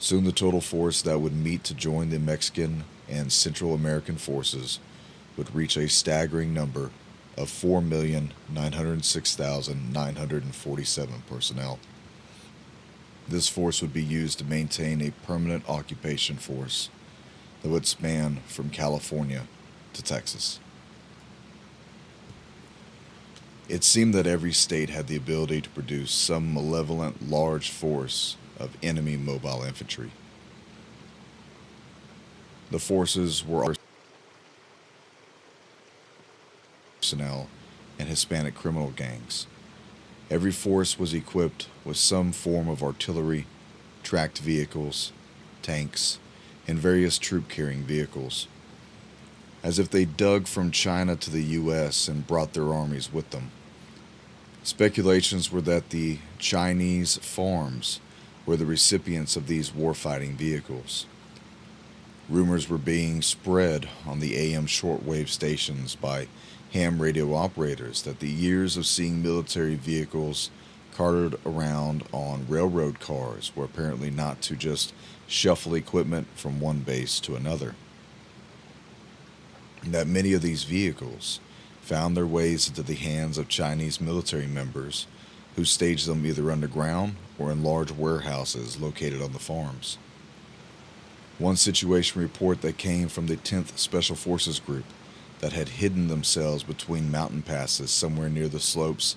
Soon the total force that would meet to join the Mexican and Central American forces would reach a staggering number of 4,906,947 personnel. This force would be used to maintain a permanent occupation force that would span from California to Texas. It seemed that every state had the ability to produce some malevolent large force of enemy mobile infantry. The forces were personnel and Hispanic criminal gangs. Every force was equipped with some form of artillery, tracked vehicles, tanks, and various troop-carrying vehicles, as if they dug from China to the U.S. and brought their armies with them. Speculations were that the Chinese farms were the recipients of these warfighting vehicles. Rumors were being spread on the AM shortwave stations by ham radio operators that the years of seeing military vehicles carted around on railroad cars were apparently not to just shuffle equipment from one base to another, and that many of these vehicles found their ways into the hands of Chinese military members who staged them either underground or in large warehouses located on the farms. One situation report that came from the 10th Special Forces Group that had hidden themselves between mountain passes somewhere near the slopes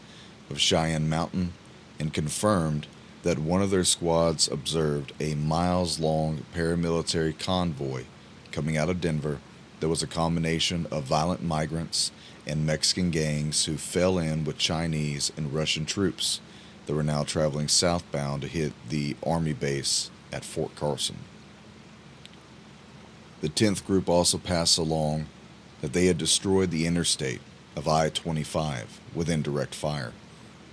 of Cheyenne Mountain and confirmed that one of their squads observed a miles-long paramilitary convoy coming out of Denver that was a combination of violent migrants and Mexican gangs who fell in with Chinese and Russian troops that were now traveling southbound to hit the Army base at Fort Carson. The 10th group also passed along that they had destroyed the interstate of I-25 with indirect fire.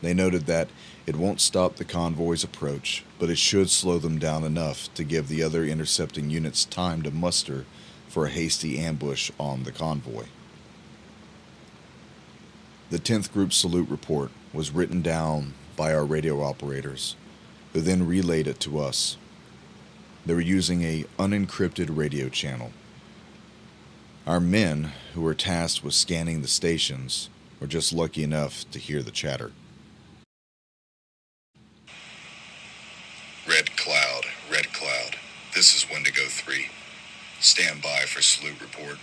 They noted that it won't stop the convoy's approach, but it should slow them down enough to give the other intercepting units time to muster for a hasty ambush on the convoy. The 10th Group's salute report was written down by our radio operators, who then relayed it to us. They were using an unencrypted radio channel. Our men, who were tasked with scanning the stations, were just lucky enough to hear the chatter. Red Cloud, this is Wendigo 3. Stand by for salute report.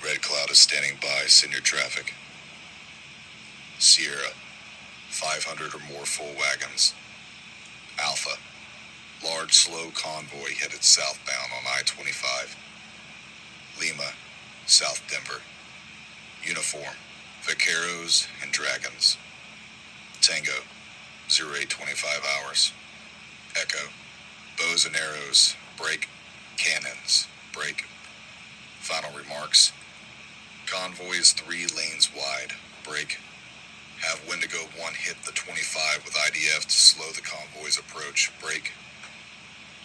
Red Cloud is standing by, send your traffic. Sierra, 500 or more full wagons. Alpha, large slow convoy headed southbound on I-25. Lima, South Denver. Uniform, Vaqueros and Dragons. Tango, 0825 hours. Echo, bows and arrows, break. Cannons, break. Final remarks. Convoy is 3 lanes wide, break. Have Wendigo 1 hit the 25 with IDF to slow the convoy's approach, break.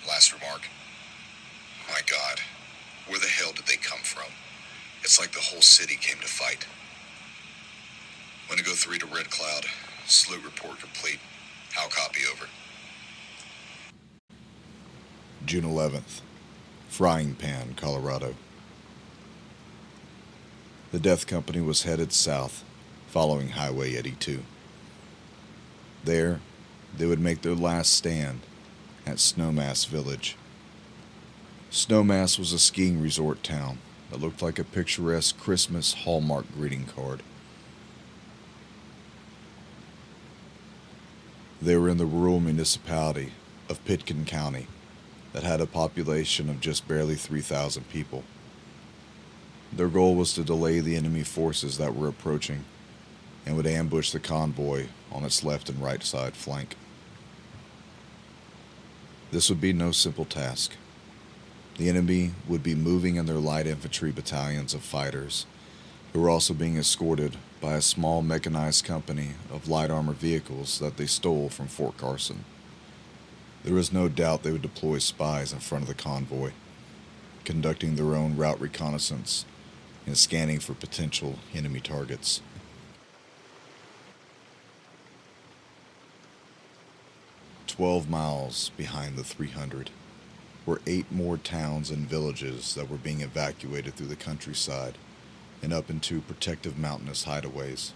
Last remark. My God, where the hell did they come from? It's like the whole city came to fight. Wendigo 3 to Red Cloud. Salute report complete. How copy over? June 11th, Fryingpan, Colorado. The death company was headed south, following Highway 82. There, they would make their last stand at Snowmass Village. Snowmass was a skiing resort town that looked like a picturesque Christmas Hallmark greeting card. They were in the rural municipality of Pitkin County that had a population of just barely 3,000 people. Their goal was to delay the enemy forces that were approaching and would ambush the convoy on its left and right side flank. This would be no simple task. The enemy would be moving in their light infantry battalions of fighters, who were also being escorted by a small mechanized company of light armor vehicles that they stole from Fort Carson. There was no doubt they would deploy spies in front of the convoy, conducting their own route reconnaissance and scanning for potential enemy targets. 12 miles behind the 300 were 8 more towns and villages that were being evacuated through the countryside and up into protective mountainous hideaways.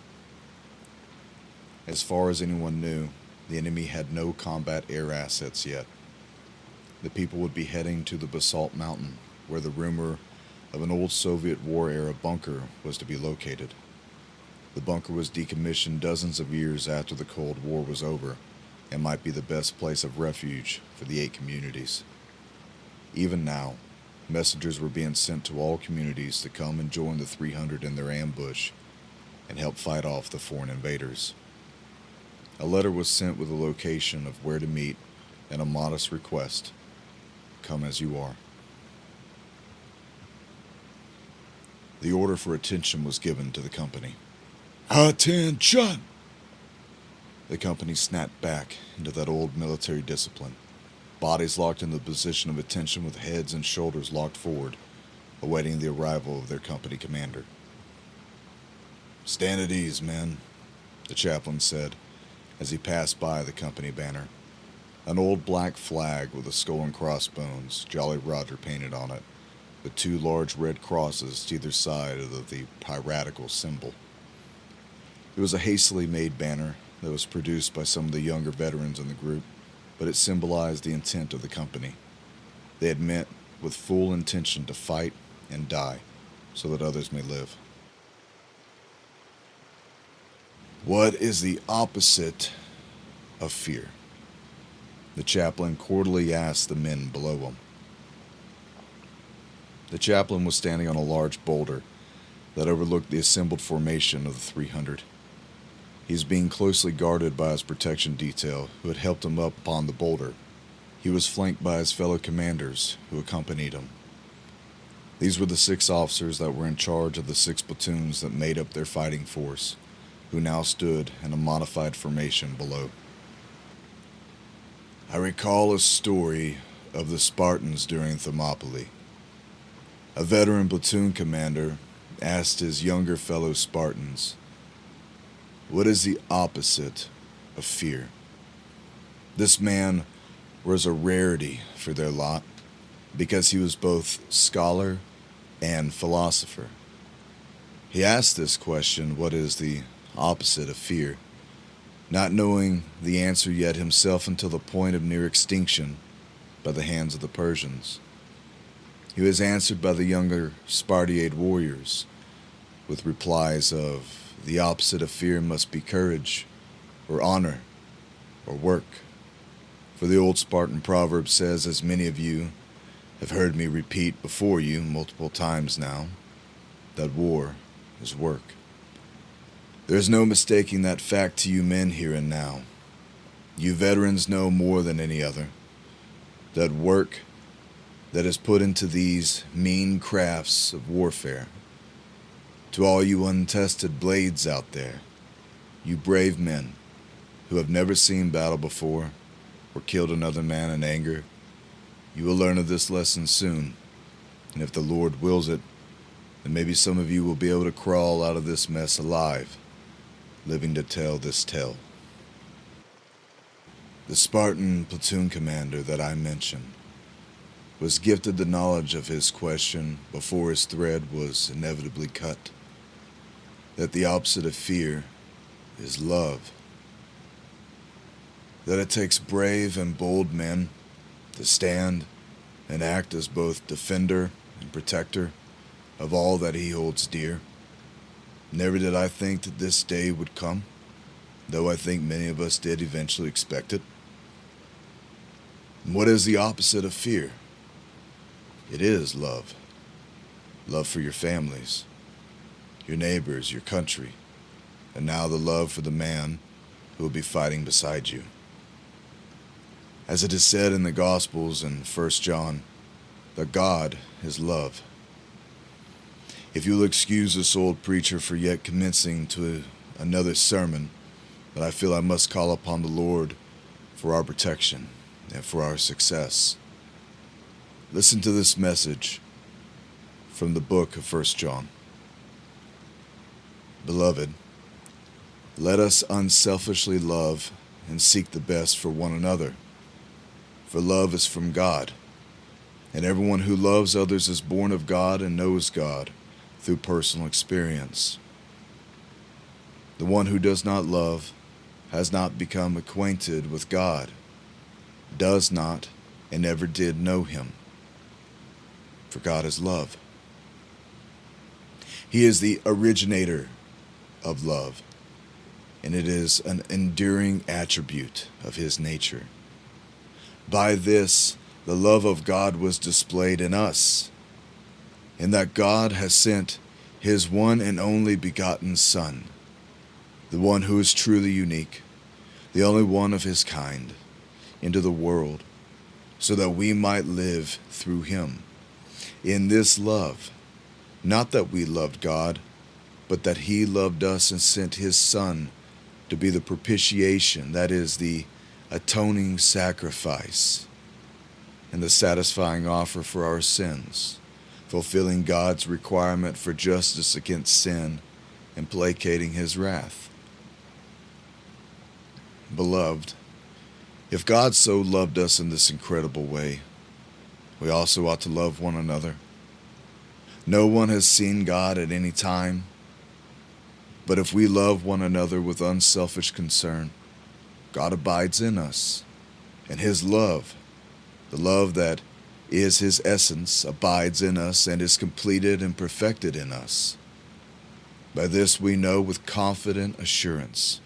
As far as anyone knew, the enemy had no combat air assets yet. The people would be heading to the Basalt Mountain, where the rumor of an old Soviet war-era bunker was to be located. The bunker was decommissioned dozens of years after the Cold War was over and might be the best place of refuge for the 8 communities. Even now, messengers were being sent to all communities to come and join the 300 in their ambush and help fight off the foreign invaders. A letter was sent with a location of where to meet and a modest request: come as you are. The order for attention was given to the company. Attention! The company snapped back into that old military discipline, bodies locked in the position of attention with heads and shoulders locked forward, awaiting the arrival of their company commander. Stand at ease, men, the chaplain said as he passed by the company banner, an old black flag with a skull and crossbones, Jolly Roger painted on it, with 2 large red crosses to either side of the piratical symbol. It was a hastily made banner that was produced by some of the younger veterans in the group, but it symbolized the intent of the company. They had met with full intention to fight and die so that others may live. What is the opposite of fear? The chaplain cordially asked the men below him. The chaplain was standing on a large boulder that overlooked the assembled formation of the 300. He was being closely guarded by his protection detail, who had helped him up upon the boulder. He was flanked by his fellow commanders, who accompanied him. These were the 6 officers that were in charge of the 6 platoons that made up their fighting force, who now stood in a modified formation below. I recall a story of the Spartans during Thermopylae. A veteran platoon commander asked his younger fellow Spartans, "What is the opposite of fear?" This man was a rarity for their lot because he was both scholar and philosopher. He asked this question, what is the opposite of fear, not knowing the answer yet himself until the point of near extinction by the hands of the Persians. He was answered by the younger Spartiate warriors with replies of, the opposite of fear must be courage, or honor, or work. For the old Spartan proverb says, as many of you have heard me repeat before you multiple times now, that war is work. There is no mistaking that fact to you men here and now. You veterans know more than any other that work that is put into these mean crafts of warfare. To all you untested blades out there, you brave men who have never seen battle before or killed another man in anger, you will learn of this lesson soon, and if the Lord wills it, then maybe some of you will be able to crawl out of this mess alive, living to tell this tale. The Spartan platoon commander that I mentioned was gifted the knowledge of his question before his thread was inevitably cut, that the opposite of fear is love, that it takes brave and bold men to stand and act as both defender and protector of all that he holds dear. Never did I think that this day would come, though I think many of us did eventually expect it. And what is the opposite of fear? It is love. Love for your families, your neighbors, your country, and now the love for the man who will be fighting beside you. As it is said in the Gospels in 1 John, that God is love. If you'll excuse this old preacher for yet commencing to another sermon, but I feel I must call upon the Lord for our protection and for our success. Listen to this message from the book of 1 John. Beloved, let us unselfishly love and seek the best for one another, for love is from God, and everyone who loves others is born of God and knows God through personal experience. The one who does not love has not become acquainted with God, does not and never did know him. For God is love. He is the originator of love, and it is an enduring attribute of his nature. By this, the love of God was displayed in us, in that God has sent his one and only begotten Son, the one who is truly unique, the only one of his kind, into the world, so that we might live through him. In this love, not that we loved God, but that he loved us and sent his Son to be the propitiation, that is, the atoning sacrifice, and the satisfying offer for our sins, fulfilling God's requirement for justice against sin and placating his wrath. Beloved, if God so loved us in this incredible way, we also ought to love one another. No one has seen God at any time, but if we love one another with unselfish concern, God abides in us, and his love, the love that is his essence, abides in us and is completed and perfected in us. By this we know with confident assurance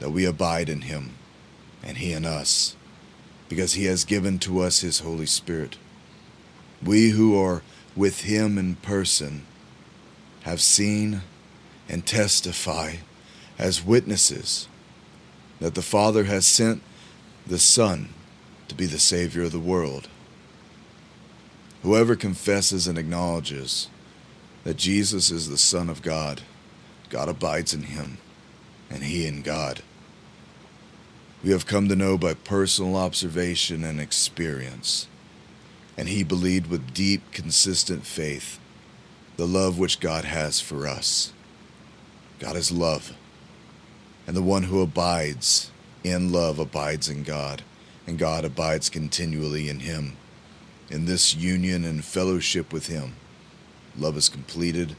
that we abide in him and he in us, because he has given to us his Holy Spirit. We who are with him in person have seen and testify as witnesses that the Father has sent the Son to be the Savior of the world. Whoever confesses and acknowledges that Jesus is the Son of God, God abides in him, and he in God. We have come to know by personal observation and experience, and he believed with deep, consistent faith the love which God has for us. God is love, and the one who abides in love abides in God, and God abides continually in him. In this union and fellowship with him, love is completed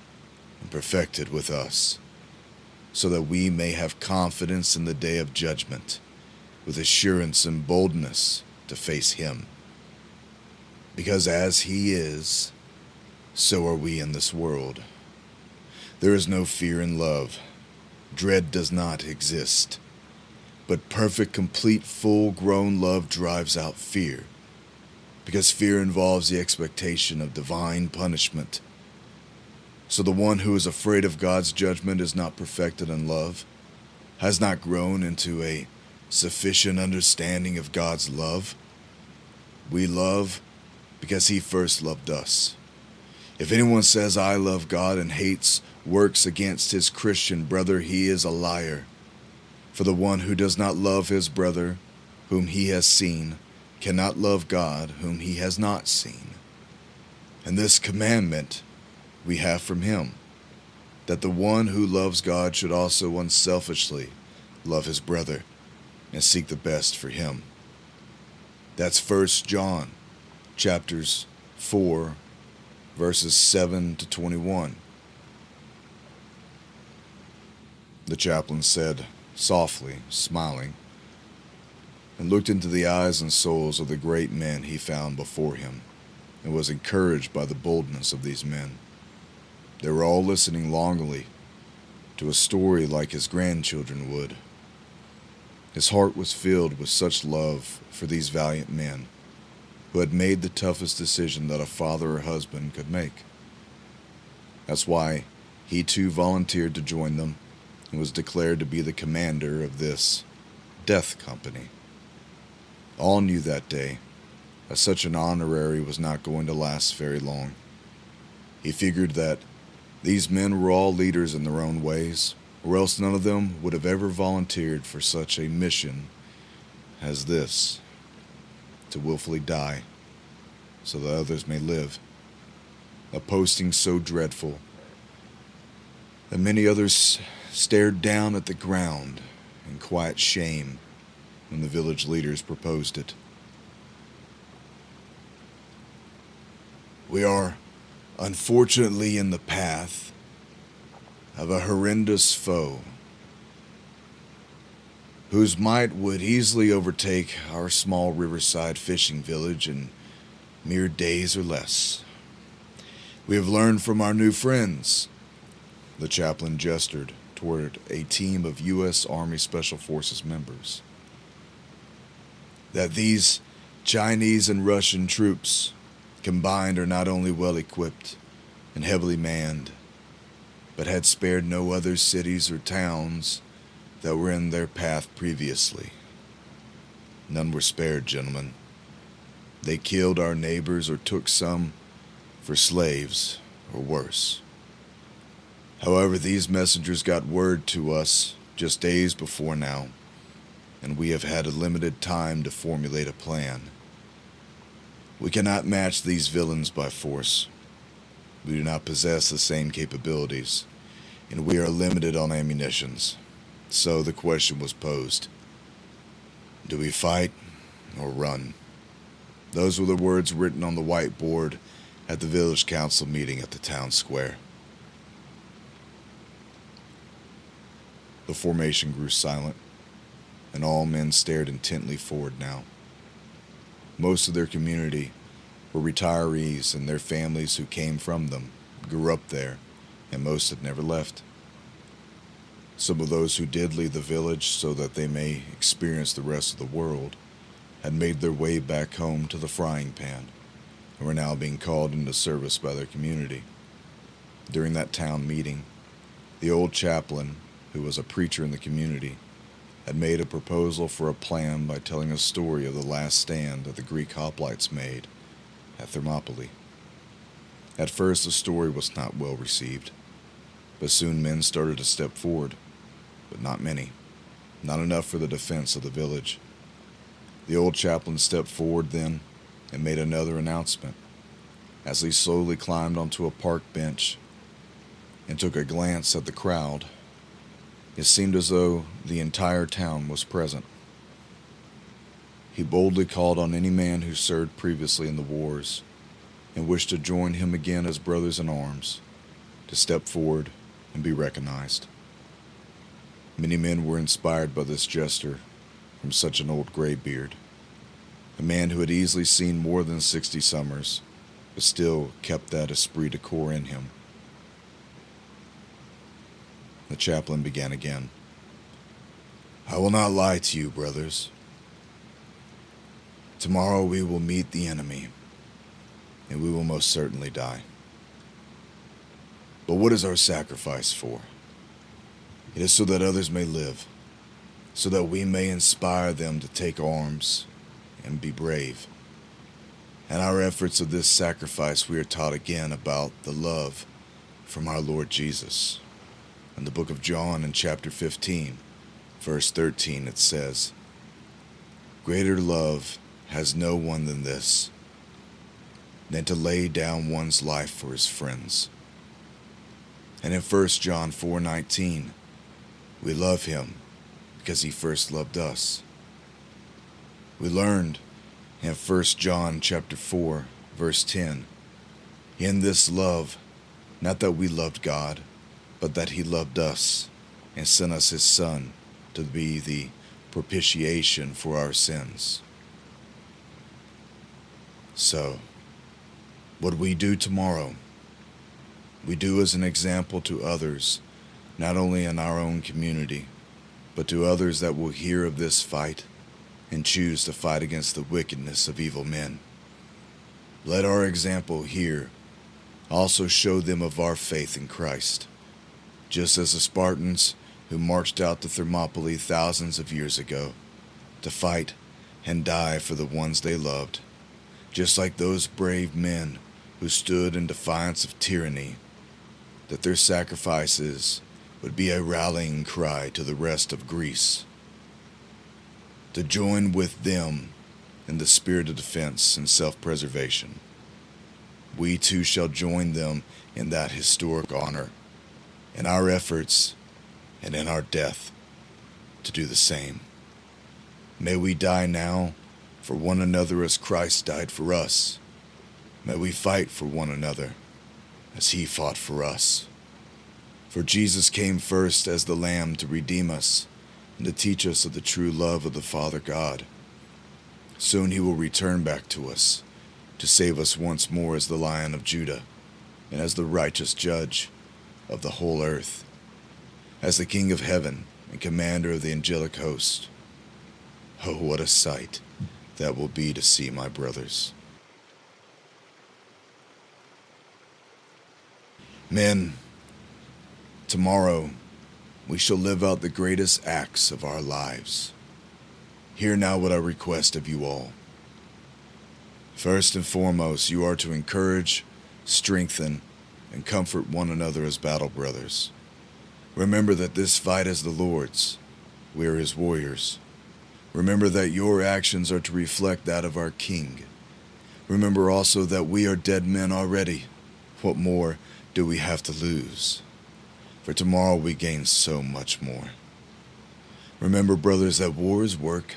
and perfected with us, so that we may have confidence in the day of judgment, with assurance and boldness to face him. Because as he is, so are we in this world. There is no fear in love. Dread does not exist. But perfect, complete, full-grown love drives out fear, because fear involves the expectation of divine punishment. So the one who is afraid of God's judgment is not perfected in love, has not grown into a sufficient understanding of God's love. We love because he first loved us. If anyone says, I love God, and hates works against his Christian brother, he is a liar. For the one who does not love his brother, whom he has seen, cannot love God, whom he has not seen. And this commandment we have from him, that the one who loves God should also unselfishly love his brother and seek the best for him. That's 1 John chapters 4, verses 7 to 21. The chaplain said, softly, smiling, and looked into the eyes and souls of the great men he found before him, and was encouraged by the boldness of these men. They were all listening longingly to a story like his grandchildren would. His heart was filled with such love for these valiant men who had made the toughest decision that a father or husband could make. That's why he too volunteered to join them and was declared to be the commander of this death company. All knew that day that such an honorary was not going to last very long. He figured that these men were all leaders in their own ways, or else none of them would have ever volunteered for such a mission as this, to willfully die so that others may live. A posting so dreadful that many others stared down at the ground in quiet shame when the village leaders proposed it. We are unfortunately in the path of a horrendous foe whose might would easily overtake our small riverside fishing village in mere days or less. We have learned from our new friends, the chaplain gestured toward a team of U.S. Army Special Forces members, that these Chinese and Russian troops combined are not only well equipped and heavily manned, but had spared no other cities or towns that were in their path previously. None were spared, gentlemen. They killed our neighbors or took some for slaves or worse. However, these messengers got word to us just days before now, and we have had a limited time to formulate a plan. We cannot match these villains by force. We do not possess the same capabilities, and we are limited on ammunitions. So the question was posed, do we fight or run? Those were the words written on the whiteboard at the village council meeting at the town square. The formation grew silent, and all men stared intently forward now. Most of their community were retirees, and their families who came from them grew up there, and most had never left. Some of those who did leave the village so that they may experience the rest of the world had made their way back home to the Fryingpan and were now being called into service by their community. During that town meeting, the old chaplain, who was a preacher in the community, had made a proposal for a plan by telling a story of the last stand that the Greek hoplites made at Thermopylae. At first, the story was not well received, but soon men started to step forward, but not many, not enough for the defense of the village. The old chaplain stepped forward then and made another announcement as he slowly climbed onto a park bench and took a glance at the crowd. It seemed as though the entire town was present. He boldly called on any man who served previously in the wars and wished to join him again as brothers in arms to step forward and be recognized. Many men were inspired by this gesture from such an old graybeard, a man who had easily seen more than 60 summers, but still kept that esprit de corps in him. The chaplain began again. I will not lie to you, brothers. Tomorrow we will meet the enemy, and we will most certainly die. But what is our sacrifice for? It is so that others may live, so that we may inspire them to take arms and be brave. In our efforts of this sacrifice, we are taught again about the love from our Lord Jesus. In the book of John, in chapter 15, verse 13, it says, "Greater love has no one than this, than to lay down one's life for his friends." And in 1 John 4:19, we love him because he first loved us. We learned in 1 John chapter 4, Verse 10, in this love, not that we loved God, but that he loved us and sent us his Son to be the propitiation for our sins. So, what we do tomorrow, we do as an example to others, not only in our own community, but to others that will hear of this fight and choose to fight against the wickedness of evil men. Let our example here also show them of our faith in Christ, just as the Spartans who marched out to Thermopylae thousands of years ago to fight and die for the ones they loved, just like those brave men who stood in defiance of tyranny, that their sacrifices would be a rallying cry to the rest of Greece, to join with them in the spirit of defense and self-preservation. We too shall join them in that historic honor, in our efforts and in our death to do the same. May we die now for one another as Christ died for us. May we fight for one another as he fought for us. For Jesus came first as the Lamb to redeem us and to teach us of the true love of the Father God. Soon he will return back to us to save us once more as the Lion of Judah and as the righteous judge of the whole earth, as the King of heaven and commander of the angelic host. Oh, what a sight that will be to see, my brothers. Men, tomorrow we shall live out the greatest acts of our lives. Hear now what I request of you all. First and foremost, you are to encourage, strengthen, and comfort one another as battle brothers. Remember that this fight is the Lord's. We are his warriors. Remember that your actions are to reflect that of our King. Remember also that we are dead men already. What more do we have to lose? For tomorrow we gain so much more. Remember, brothers, that war is work.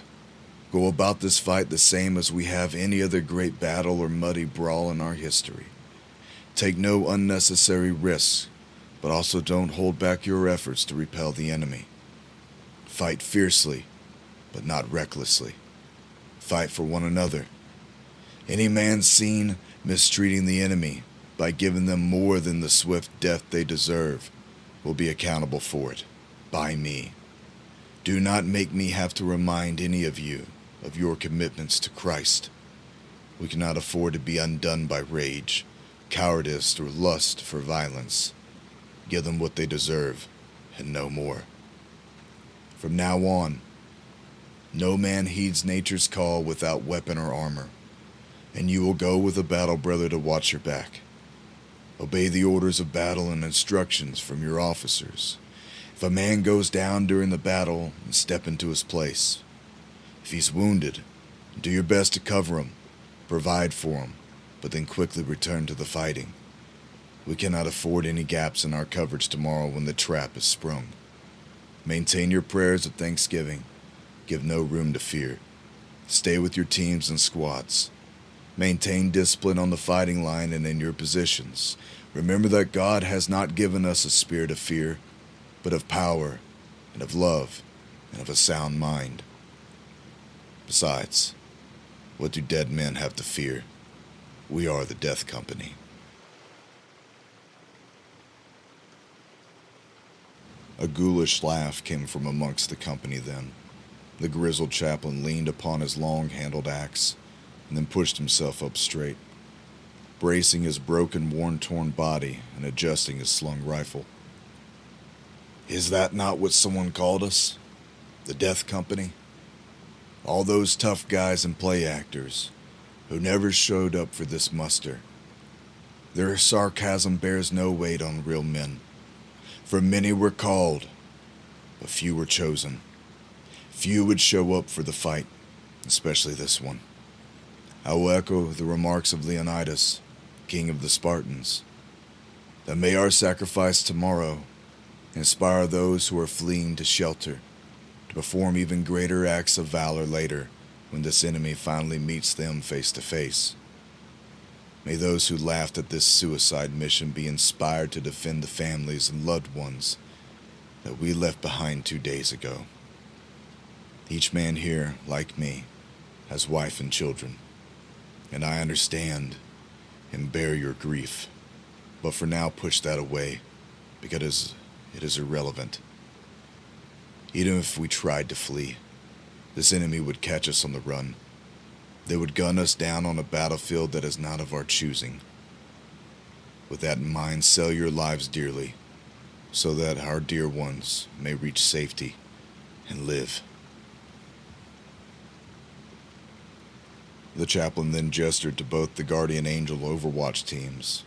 Go about this fight the same as we have any other great battle or muddy brawl in our history. Take no unnecessary risks, but also don't hold back your efforts to repel the enemy. Fight fiercely, but not recklessly. Fight for one another. Any man seen mistreating the enemy by giving them more than the swift death they deserve will be accountable for it, by me. Do not make me have to remind any of you of your commitments to Christ. We cannot afford to be undone by rage, cowardice, or lust for violence. Give them what they deserve, and no more. From now on, no man heeds nature's call without weapon or armor, and you will go with a battle brother to watch your back. Obey the orders of battle and instructions from your officers. If a man goes down during the battle, step into his place. If he's wounded, do your best to cover him, provide for him, but then quickly return to the fighting. We cannot afford any gaps in our coverage tomorrow when the trap is sprung. Maintain your prayers of thanksgiving. Give no room to fear. Stay with your teams and squads. Maintain discipline on the fighting line and in your positions. Remember that God has not given us a spirit of fear, but of power and of love and of a sound mind. Besides, what do dead men have to fear? We are the death company. A ghoulish laugh came from amongst the company then. The grizzled chaplain leaned upon his long-handled axe and then pushed himself up straight, bracing his broken, worn-torn body and adjusting his slung rifle. Is that not what someone called us? The Death Company? All those tough guys and play actors who never showed up for this muster. Their sarcasm bears no weight on real men. For many were called, but few were chosen. Few would show up for the fight, especially this one. I will echo the remarks of Leonidas, king of the Spartans, that may our sacrifice tomorrow inspire those who are fleeing to shelter to perform even greater acts of valor later when this enemy finally meets them face to face. May those who laughed at this suicide mission be inspired to defend the families and loved ones that we left behind 2 days ago. Each man here, like me, has wife and children, and I understand and bear your grief. But for now, push that away, because it is irrelevant. Even if we tried to flee, this enemy would catch us on the run. They would gun us down on a battlefield that is not of our choosing. With that in mind, sell your lives dearly, so that our dear ones may reach safety and live. The chaplain then gestured to both the Guardian Angel Overwatch teams,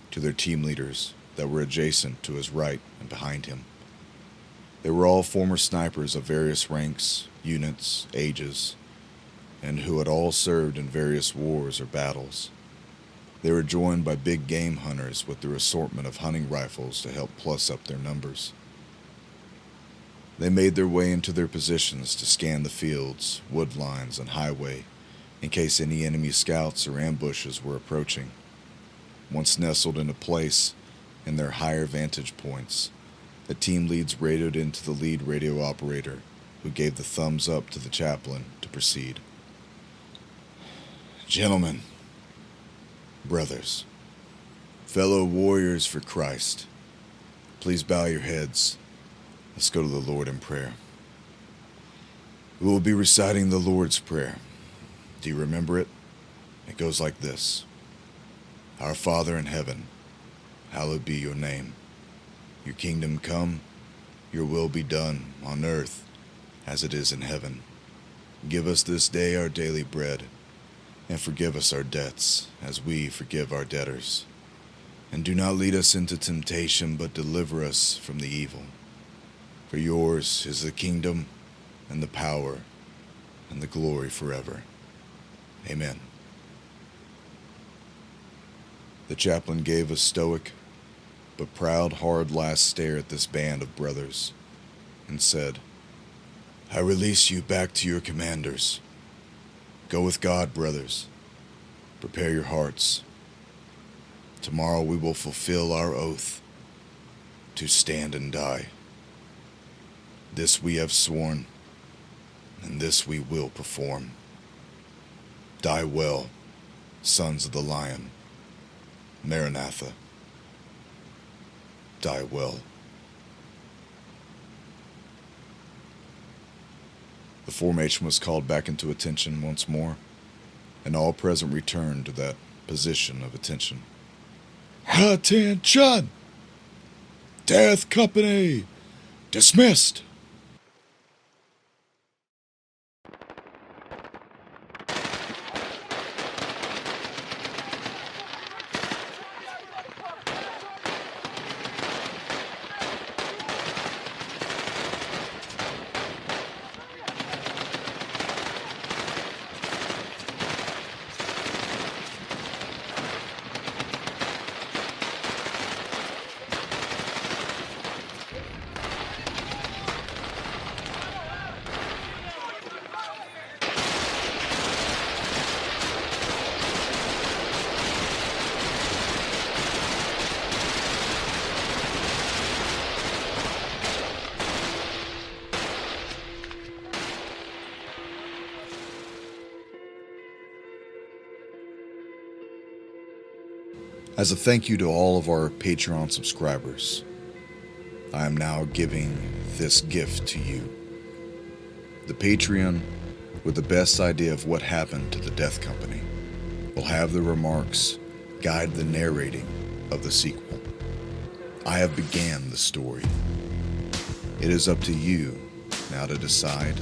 to their team leaders that were adjacent to his right and behind him. They were all former snipers of various ranks, units, ages, and who had all served in various wars or battles. They were joined by big game hunters with their assortment of hunting rifles to help plus up their numbers. They made their way into their positions to scan the fields, wood lines, and highway in case any enemy scouts or ambushes were approaching. Once nestled into place in their higher vantage points, the team leads radioed into the lead radio operator, who gave the thumbs up to the chaplain to proceed. Gentlemen, brothers, fellow warriors for Christ, please bow your heads. Let's go to the Lord in prayer. We will be reciting the Lord's Prayer. Do you remember it? It goes like this. Our Father in heaven, hallowed be your name. Your kingdom come, your will be done on earth as it is in heaven. Give us this day our daily bread, and forgive us our debts as we forgive our debtors. And do not lead us into temptation, but deliver us from the evil. For yours is the kingdom and the power and the glory forever. Amen. The chaplain gave a stoic but proud, hard last stare at this band of brothers and said, I release you back to your commanders. Go with God, brothers. Prepare your hearts. Tomorrow we will fulfill our oath to stand and die. This we have sworn, and this we will perform. Die well, sons of the Lion. Maranatha. Die well. The formation was called back into attention once more, and all present returned to that position of attention. Attention! Death Company! Dismissed! As a thank you to all of our Patreon subscribers, I am now giving this gift to you. The Patreon, with the best idea of what happened to the Death Company, will have the remarks guide the narrating of the sequel. I have began the story. It is up to you now to decide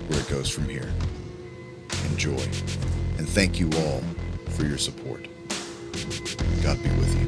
where it goes from here. Enjoy, and thank you all for your support. God be with you.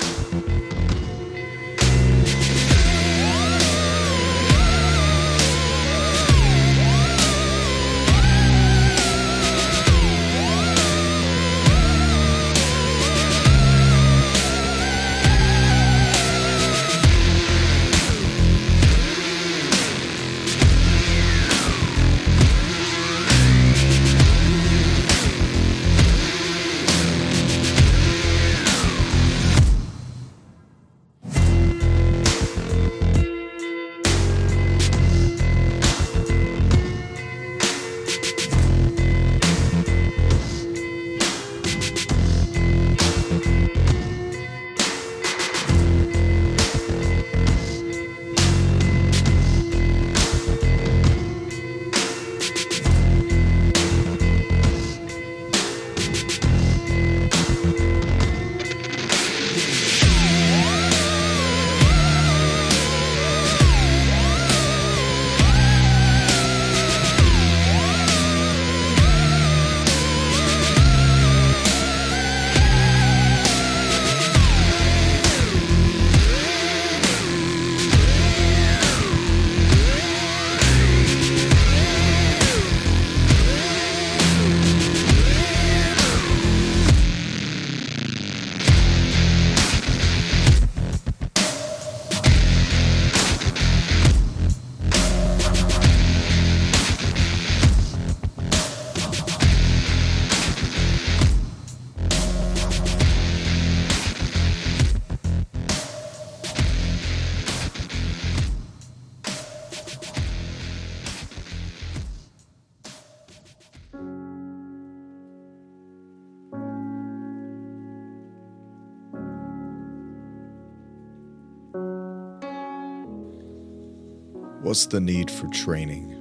What's the need for training?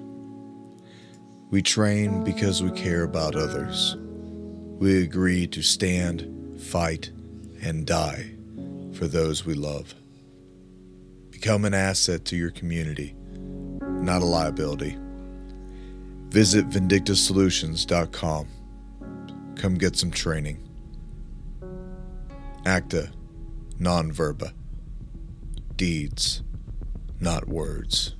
We train because we care about others. We agree to stand, fight, and die for those we love. Become an asset to your community, not a liability. Visit VindictaSolutions.com. Come get some training. Acta, non verba. Deeds, not words.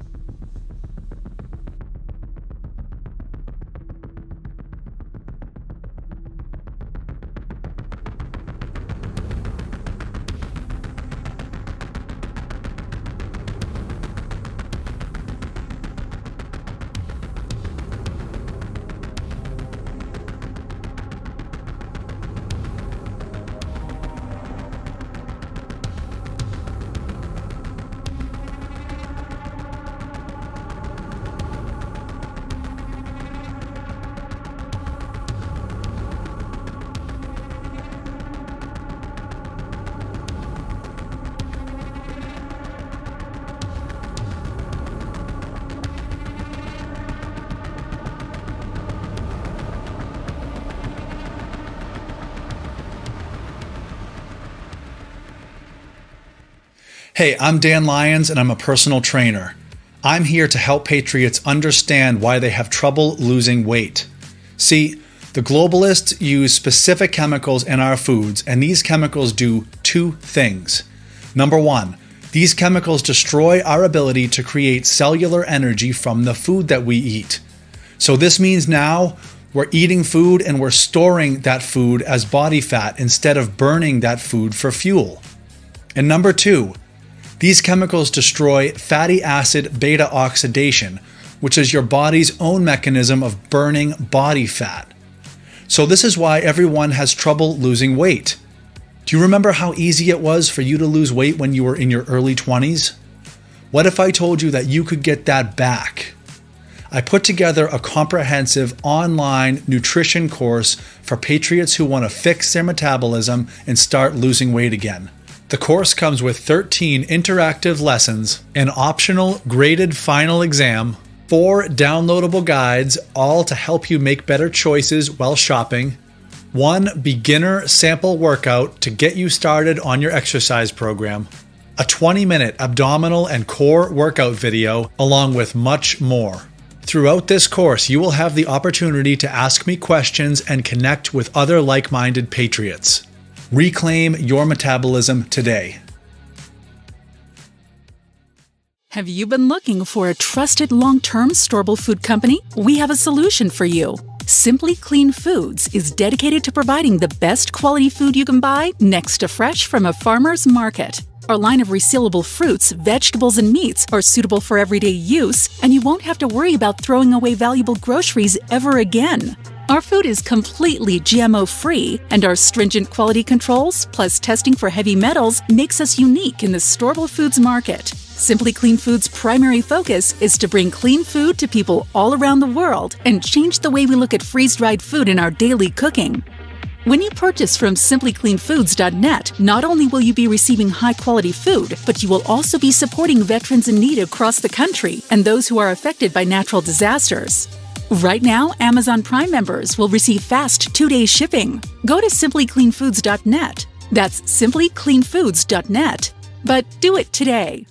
Hey, I'm Dan Lyons and I'm a personal trainer. I'm here to help patriots understand why they have trouble losing weight. See, the globalists use specific chemicals in our foods, and these chemicals do two things. Number one, these chemicals destroy our ability to create cellular energy from the food that we eat. So this means now we're eating food and we're storing that food as body fat instead of burning that food for fuel. And number two, these chemicals destroy fatty acid beta oxidation, which is your body's own mechanism of burning body fat. So this is why everyone has trouble losing weight. Do you remember how easy it was for you to lose weight when you were in your early 20s? What if I told you that you could get that back? I put together a comprehensive online nutrition course for patriots who want to fix their metabolism and start losing weight again. The course comes with 13 interactive lessons, an optional graded final exam, 4 downloadable guides, all to help you make better choices while shopping, 1 beginner sample workout to get you started on your exercise program, a 20-minute abdominal and core workout video, along with much more. Throughout this course, you will have the opportunity to ask me questions and connect with other like-minded patriots. Reclaim your metabolism today. Have you been looking for a trusted long-term storable food company? We have a solution for you. Simply Clean Foods is dedicated to providing the best quality food you can buy next to fresh from a farmer's market. Our line of resealable fruits, vegetables, and meats are suitable for everyday use, and you won't have to worry about throwing away valuable groceries ever again. Our food is completely GMO-free, and our stringent quality controls, plus testing for heavy metals, makes us unique in the storable foods market. Simply Clean Foods' primary focus is to bring clean food to people all around the world and change the way we look at freeze-dried food in our daily cooking. When you purchase from simplycleanfoods.net, not only will you be receiving high-quality food, but you will also be supporting veterans in need across the country and those who are affected by natural disasters. Right now, Amazon Prime members will receive fast 2-day shipping. Go to simplycleanfoods.net. That's simplycleanfoods.net. But do it today.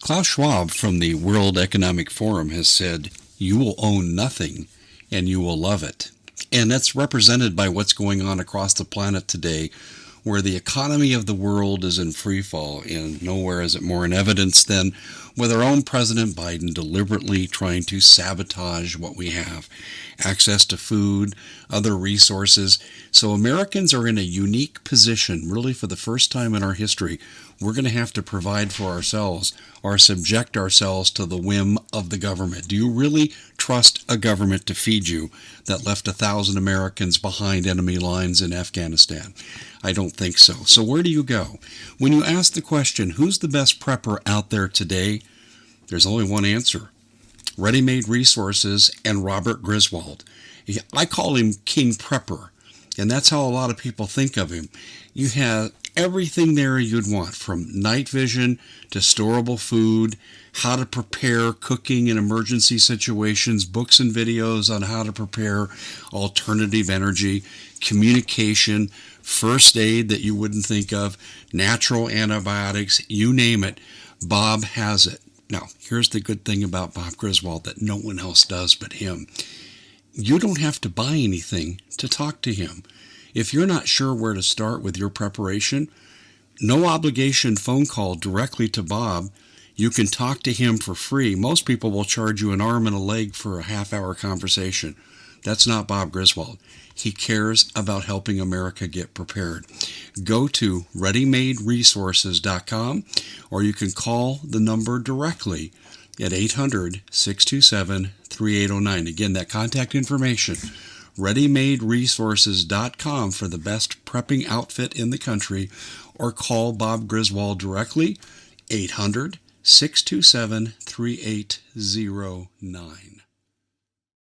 Klaus Schwab from the World Economic Forum has said, "You will own nothing and you will love it." And that's represented by what's going on across the planet today, where the economy of the world is in free fall, and nowhere is it more in evidence than with our own President Biden deliberately trying to sabotage what we have, access to food, other resources. So Americans are in a unique position, really for the first time in our history. We're going to have to provide for ourselves or subject ourselves to the whim of the government. Do you really trust a government to feed you that left 1,000 Americans behind enemy lines in Afghanistan? I don't think so. So where do you go? When you ask the question, who's the best prepper out there today? There's only one answer. Ready-Made Resources and Robert Griswold. I call him King Prepper, and that's how a lot of people think of him. You have everything there you'd want, from night vision to storable food, how to prepare cooking in emergency situations, books and videos on how to prepare alternative energy, communication, first aid that you wouldn't think of, natural antibiotics, you name it, Bob has it. Now, here's the good thing about Bob Griswold that no one else does but him. You don't have to buy anything to talk to him. If you're not sure where to start with your preparation, no obligation phone call directly to Bob. You can talk to him for free. Most people will charge you an arm and a leg for a half-hour conversation. That's not Bob Griswold. He cares about helping America get prepared. Go to readymaderesources.com, or you can call the number directly at 800-627-3809. Again, that contact information, readymaderesources.com, for the best prepping outfit in the country, or call Bob Griswold directly, 800-627-3809.